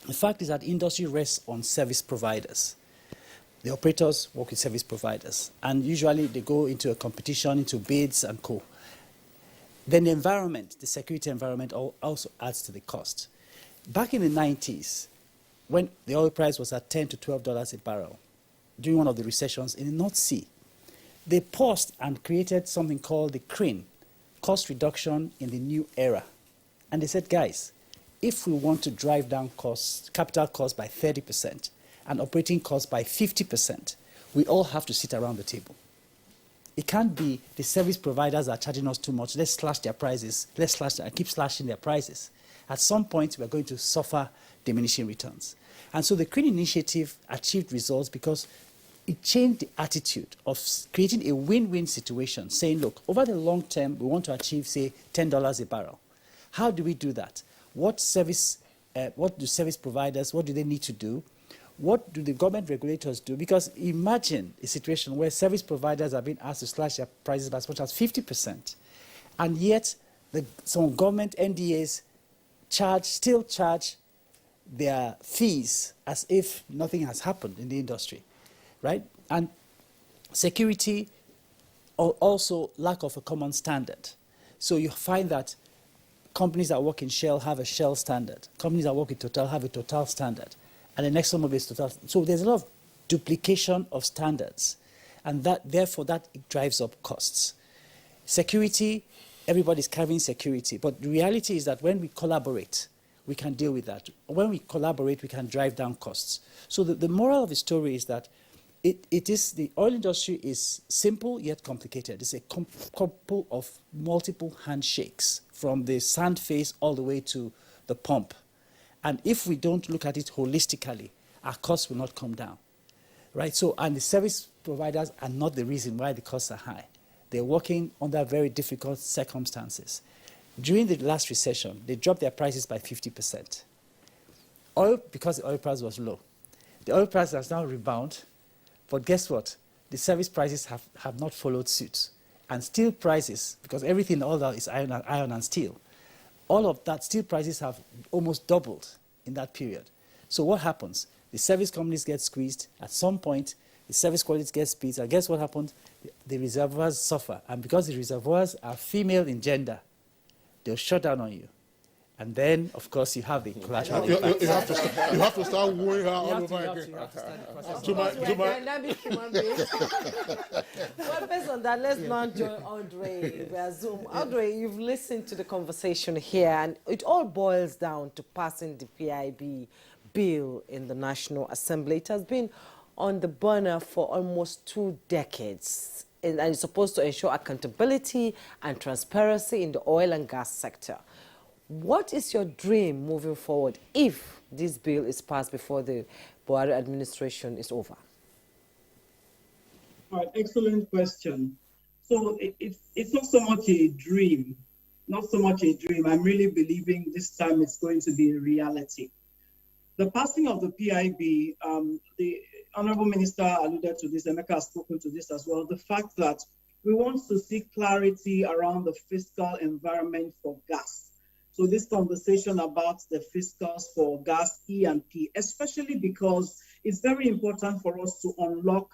The fact is that industry rests on service providers. The operators work with service providers, and usually they go into a competition, into bids and co. Then the environment, the security environment also adds to the cost. Back in the 90s, when the oil price was at $10 to $12 a barrel, during one of the recessions in the North Sea, they paused and created something called the CRIN, Cost Reduction in the New Era. And they said, guys, if we want to drive down costs, capital costs by 30%, and operating costs by 50%, we all have to sit around the table. It can't be the service providers are charging us too much, let's slash their prices, keep slashing their prices. At some point, we're going to suffer diminishing returns. And so the CRIN initiative achieved results because it changed the attitude of creating a win-win situation, saying, look, over the long term, we want to achieve, say, $10 a barrel. How do we do that? What do service providers, what do they need to do? What do the government regulators do? Because imagine a situation where service providers are being asked to slash their prices by as much as 50%, and yet some government NDAs still charge their fees as if nothing has happened in the industry, right? And security, also lack of a common standard. So you find that companies that work in Shell have a Shell standard. Companies that work in Total have a Total standard. And the next one will be Total. So there's a lot of duplication of standards. And therefore, that drives up costs. Security, everybody's carrying security. But the reality is that when we collaborate, we can deal with that. When we collaborate, we can drive down costs. So the moral of the story is that the oil industry is simple yet complicated. It's a couple of multiple handshakes from the sand face all the way to the pump. And if we don't look at it holistically, our costs will not come down, right? So, and the service providers are not the reason why the costs are high. They're working under very difficult circumstances. During the last recession, they dropped their prices by 50%. Oil, because the oil price was low. The oil price has now rebounded, but guess what? The service prices have not followed suit. And steel prices, because everything, all that is iron and steel, all of that, steel prices have almost doubled in that period. So what happens? The service companies get squeezed. At some point, the service quality gets squeezed. And guess what happened? The reservoirs suffer. And because the reservoirs are female in gender, they'll shut down on you. And then, of course, you have the collateral impact. You have to start wooing her all over again. Well, based on that, let's now join Audrey via Zoom. Audrey, you've listened to the conversation here, and it all boils down to passing the PIB bill in the National Assembly. It has been on the burner for almost 2 decades, and it's supposed to ensure accountability and transparency in the oil and gas sector. What is your dream moving forward if this bill is passed before the Buhari administration is over? All right, excellent question. So it's not so much a dream, I'm really believing this time it's going to be a reality. The passing of the PIB, the Honorable Minister alluded to this, Emeka has spoken to this as well, the fact that we want to see clarity around the fiscal environment for gas. So this conversation about the fiscals for gas, E&P, especially because it's very important for us to unlock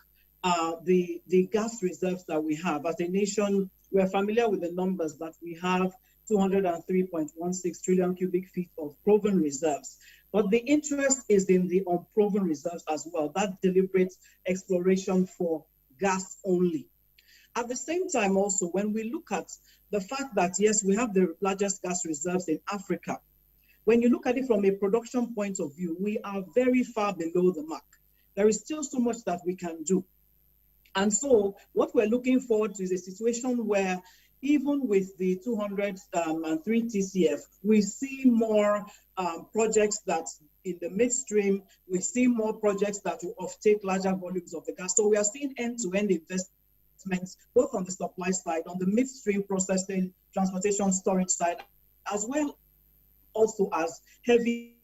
the gas reserves that we have. As a nation, we're familiar with the numbers, but we have 203.16 trillion cubic feet of proven reserves. But the interest is in the unproven reserves as well, that deliberate exploration for gas only. At the same time also, when we look at the fact that, yes, we have the largest gas reserves in Africa, when you look at it from a production point of view, we are very far below the mark. There is still so much that we can do. And so what we're looking forward to is a situation where even with the 203 TCF, we see more projects that in the midstream, we see more projects that will offtake larger volumes of the gas. So we are seeing end-to-end investments, both on the supply side, on the midstream processing, transportation, storage side, as well also as heavy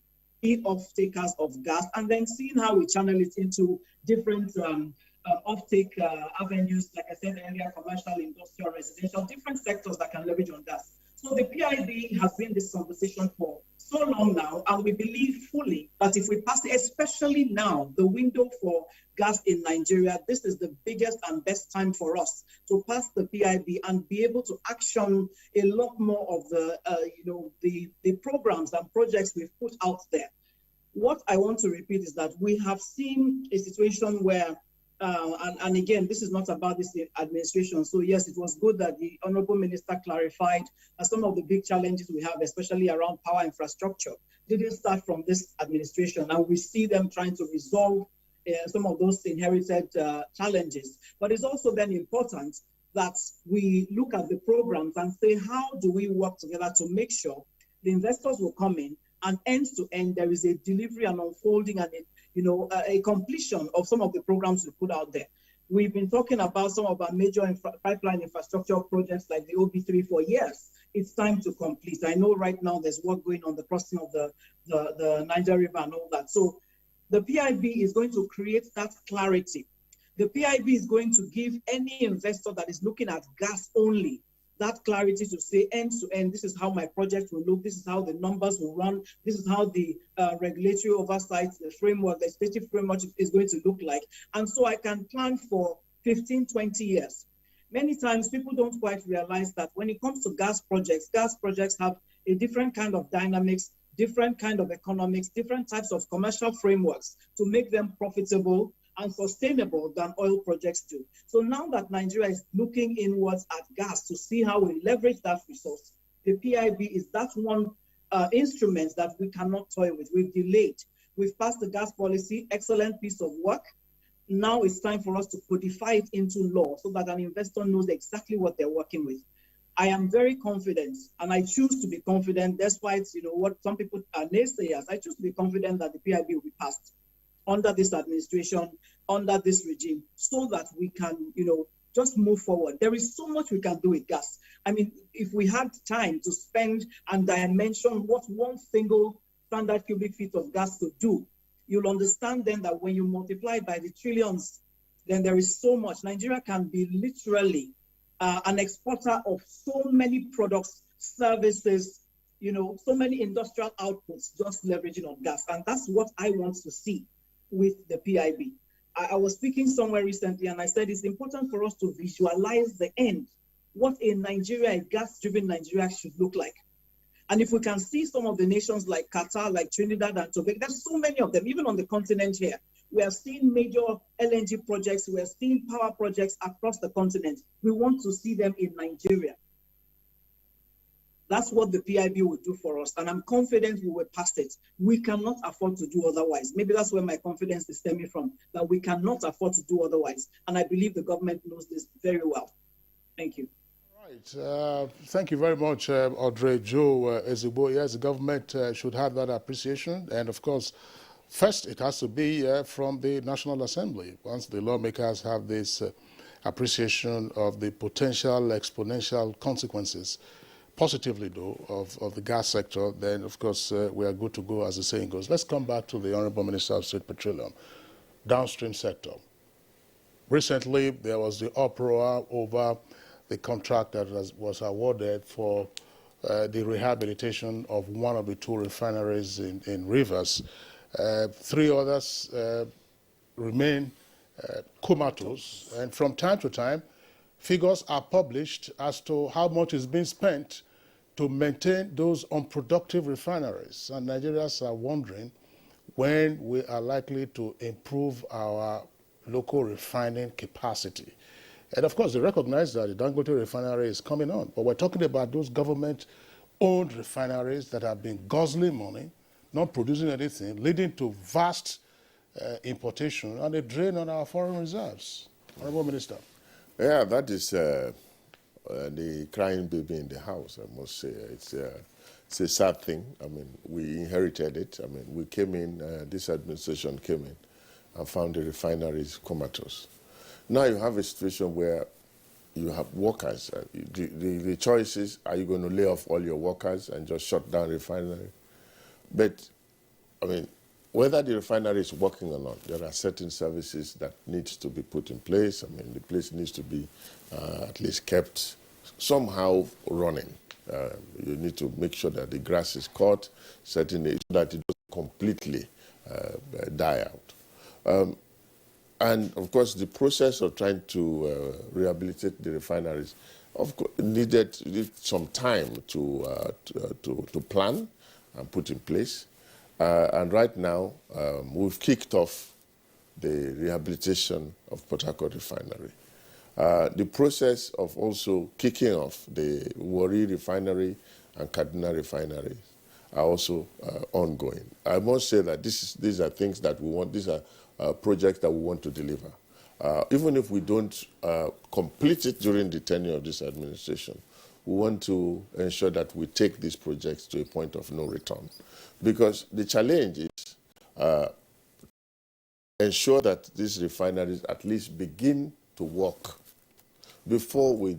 off-takers of gas, and then seeing how we channel it into different off-take avenues, like I said earlier, commercial, industrial, residential, different sectors that can leverage on gas. So the PIB has been this conversation for so long now, and we believe fully that if we pass it, especially now, the window for gas in Nigeria, this is the biggest and best time for us to pass the PIB and be able to action a lot more of the, the programs and projects we've put out there. What I want to repeat is that we have seen a situation where and again, this is not about this administration. So yes, it was good that the Honorable Minister clarified some of the big challenges we have, especially around power infrastructure, didn't start from this administration. And we see them trying to resolve some of those inherited challenges. But it's also then important that we look at the programs and say, how do we work together to make sure the investors will come in and end to end, there is a delivery and unfolding and a completion of some of the programs we put out there. We've been talking about some of our major pipeline infrastructure projects like the OB3 for years. It's time to complete. I know right now there's work going on the crossing of the Niger River and all that. So the PIB is going to create that clarity. The PIB is going to give any investor that is looking at gas only that clarity to say end to end, this is how my project will look, this is how the numbers will run, this is how the regulatory oversight, the framework, the legislative framework is going to look like. And so I can plan for 15, 20 years. Many times people don't quite realize that when it comes to gas projects have a different kind of dynamics, different kind of economics, different types of commercial frameworks to make them profitable and sustainable than oil projects do. So now that Nigeria is looking inwards at gas to see how we leverage that resource, the PIB is that one instrument that we cannot toy with. We've delayed. We've passed the gas policy, excellent piece of work. Now it's time for us to codify it into law so that an investor knows exactly what they're working with. I am very confident, and I choose to be confident, despite what some people are naysayers. I choose to be confident that the PIB will be passed under this administration, under this regime, so that we can, just move forward. There is so much we can do with gas. I mean, if we had time to spend and dimension what one single standard cubic feet of gas could do, you'll understand then that when you multiply by the trillions, then there is so much. Nigeria can be literally an exporter of so many products, services, so many industrial outputs just leveraging on gas. And that's what I want to see with the PIB. I was speaking somewhere recently and I said it's important for us to visualize the end, what a gas-driven Nigeria should look like. And if we can see some of the nations like Qatar, like Trinidad and Tobago, there's so many of them, even on the continent here. We are seeing major LNG projects, we are seeing power projects across the continent. We want to see them in Nigeria. That's what the PIB will do for us, and I'm confident we will pass it. We cannot afford to do otherwise. Maybe that's where my confidence is stemming from, that we cannot afford to do otherwise. And I believe the government knows this very well. Thank you. All right. Thank you very much, Audrey Joe Ezigbo. Yes, the government should have that appreciation. And of course, first, it has to be from the National Assembly. Once the lawmakers have this appreciation of the potential exponential consequences, positively though, of the gas sector, then of course we are good to go, as the saying goes. Let's come back to the Honorable Minister of State Petroleum, downstream sector. Recently, there was the uproar over the contract that was awarded for the rehabilitation of one of the two refineries in Rivers. Three others remain comatose, and from time to time, figures are published as to how much is being spent to maintain those unproductive refineries. And Nigerians are wondering when we are likely to improve our local refining capacity. And of course, they recognize that the Dangote refinery is coming on, but we're talking about those government-owned refineries that have been guzzling money, not producing anything, leading to vast importation and a drain on our foreign reserves. Honorable Minister. Yeah, that is the crying baby in the house, I must say. It's a sad thing. I mean, we inherited it. I mean, we came in, this administration came in and found the refineries comatose. Now you have a situation where you have workers. The choice is, are you going to lay off all your workers and just shut down refinery? But, I mean, whether the refinery is working or not, there are certain services that needs to be put in place. I mean, the place needs to be at least kept somehow running. You need to make sure that the grass is cut, certainly, so that it doesn't completely die out. And of course, the process of trying to rehabilitate the refineries, of course, needed some time to plan and put in place. And right now, we've kicked off the rehabilitation of Port Harcourt refinery. The process of also kicking off the Warri refinery and Kaduna refinery are also ongoing. I must say that these are things that we want, these are projects that we want to deliver. Even if we don't complete it during the tenure of this administration, we want to ensure that we take these projects to a point of no return. Because the challenge is ensure that these refineries at least begin to work before we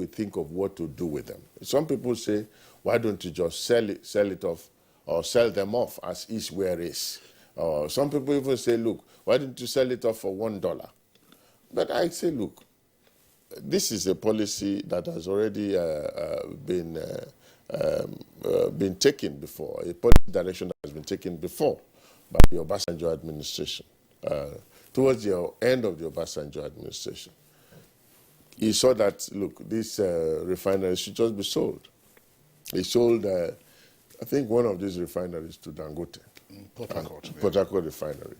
think of what to do with them. Some people say, why don't you just sell it off or sell them off as is where is? Some people even say, look, why don't you sell it off for $1? But I say, look, this is a policy that has already been taken before, a policy direction that has been taken before by the Obasanjo administration, towards the end of the Obasanjo administration. He saw that, look, this refinery should just be sold. He sold, I think, one of these refineries to Dangote. Port Harcourt. Port Harcourt refinery.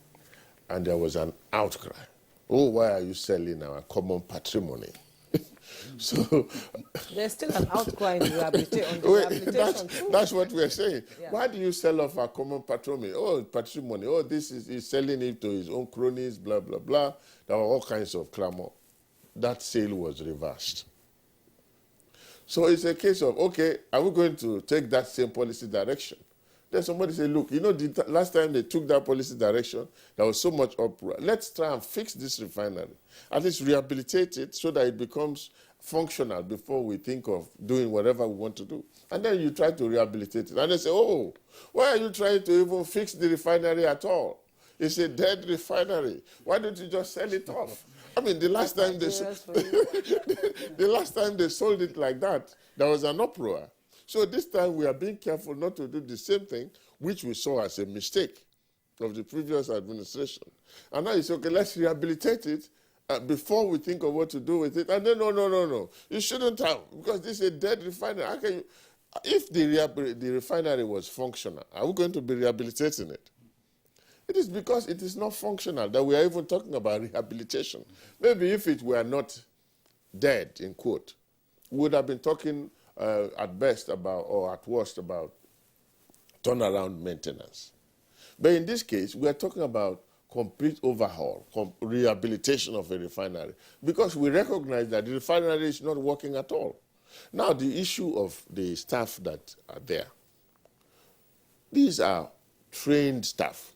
And there was an outcry. Oh, why are you selling our common patrimony? So there's still an outcry in the rehabilitation too. That's what we're saying. Yeah. Why do you sell off our common patrimony? Oh, patrimony. Oh, he's selling it to his own cronies, blah, blah, blah. There were all kinds of clamor. That sale was reversed. So it's a case of, okay, are we going to take that same policy direction? Then somebody say, look, you know, the last time they took that policy direction, there was so much uproar. Let's try and fix this refinery. At least rehabilitate it so that it becomes functional before we think of doing whatever we want to do. And then you try to rehabilitate it. And they say, oh, why are you trying to even fix the refinery at all? It's a dead refinery. Why don't you just sell it off? I mean, the last time they sold it like that, there was an uproar. So this time we are being careful not to do the same thing, which we saw as a mistake of the previous administration. And now you say, okay, let's rehabilitate it before we think of what to do with it. And then, no. You shouldn't have, because this is a dead refinery. How can you, if the refinery was functional, are we going to be rehabilitating it? It is because it is not functional that we are even talking about rehabilitation. Maybe if it were not dead, in quote, we would have been talking at best about, or at worst about, turnaround maintenance. But in this case, we are talking about complete overhaul, rehabilitation of a refinery, because we recognize that the refinery is not working at all. Now, the issue of the staff that are there, these are trained staff.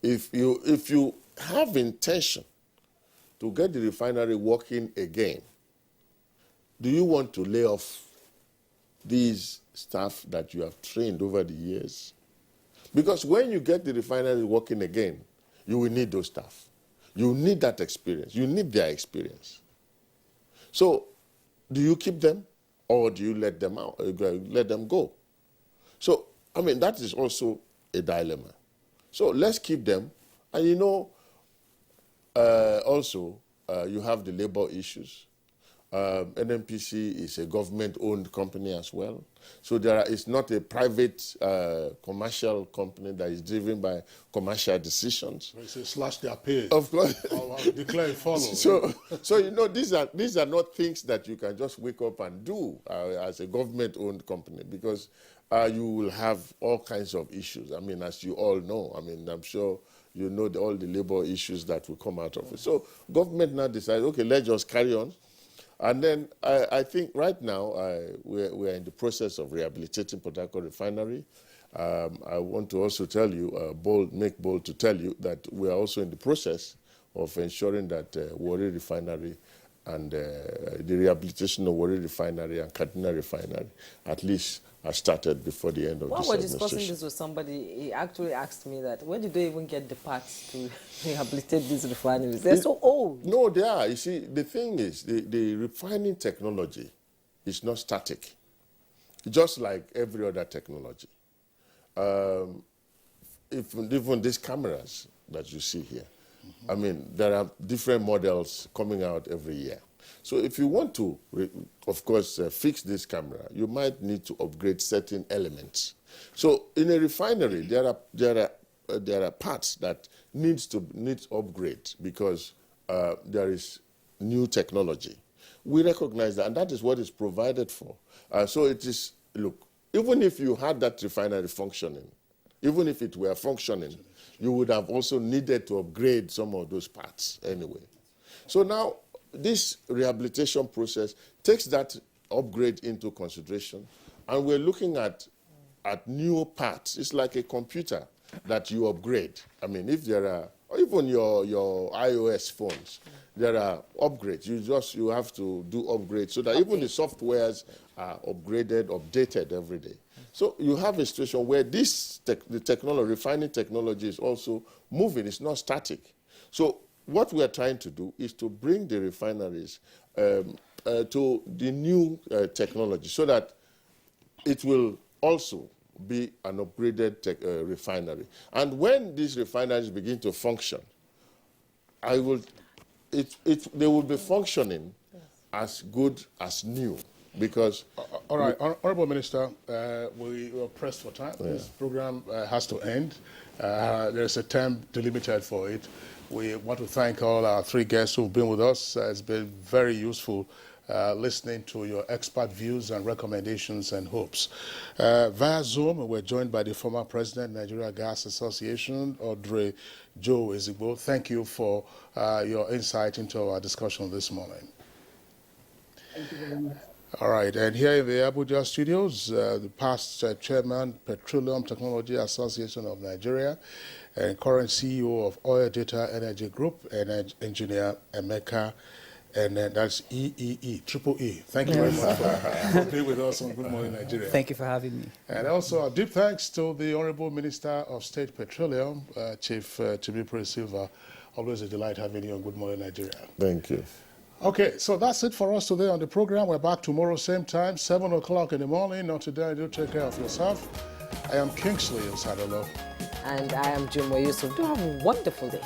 If you have intention to get the refinery working again, do you want to lay off these staff that you have trained over the years? Because when you get the refinery working again, you will need those staff. You need that experience. You need their experience. So, do you keep them or do you let them out? Let them go? So, I mean, that is also a dilemma. So let's keep them. And you know, also, you have the labor issues. NNPC is a government-owned company as well. So it's not a private commercial company that is driven by commercial decisions. They say slash their pay. Of course. Or declare it follow. So you know, these are not things that you can just wake up and do as a government-owned company, because you will have all kinds of issues. I mean, as you all know, I mean, I'm sure you know all the labor issues that will come out of it. So government now decides, okay, let's just carry on. And then I think right now we're in the process of rehabilitating Port Harcourt Refinery. I want to also tell you, make bold to tell you that we are also in the process of ensuring that Warri Refinery and the rehabilitation of Warri Refinery and Kaduna Refinery at least are started before the end of When this we're administration. discussing this with somebody, he actually asked me that, where did they even get the parts to rehabilitate these refineries? They're so old. No, they are. You see, the thing is, the refining technology is not static, just like every other technology. Even these cameras that you see here, I mean, there are different models coming out every year. So if you want to, of course, fix this camera, you might need to upgrade certain elements. So in a refinery, there are parts that need upgrade because there is new technology. We recognize that, and that is what is provided for. So it is, look, even if you had that refinery functioning, even if it were functioning, you would have also needed to upgrade some of those parts anyway. So now, this rehabilitation process takes that upgrade into consideration, and we're looking at new parts. It's like a computer that you upgrade. I mean, if there are, or even your iOS phones, there are upgrades. You have to do upgrades so that even the softwares are updated every day. So you have a situation where the technology, refining technology is also moving. It's not static. So what we are trying to do is to bring the refineries to the new technology so that it will also be an upgraded refinery. And when these refineries begin to function, they will be functioning as good as new. Because all right, Honorable Minister, we are pressed for time. This program has to end. There's a time delimited for it. We want to thank all our three guests who've been with us. It's been very useful listening to your expert views and recommendations and hopes. Via Zoom, we're joined by the former President, Nigeria Gas Association, Audrey Joe Ezigbo. Thank you for your insight into our discussion this morning. Thank you very much. All right, and here in the Abuja studios, the past chairman, Petroleum Technology Association of Nigeria, and current CEO of Oil Data Energy Group, and engineer Emeka, and that's Triple E. Thank you very much for being with us on Good Morning Nigeria. Thank you for having me. And also a deep thanks to the Honorable Minister of State Petroleum, Chief Timipre Silva. Always a delight having you on Good Morning Nigeria. Thank you. Okay, so that's it for us today on the program. We're back tomorrow, same time, 7 o'clock in the morning. Until then, do take care of yourself. I am Kingsley Osadolo. And I am Jumwa Yusuf. Do have a wonderful day.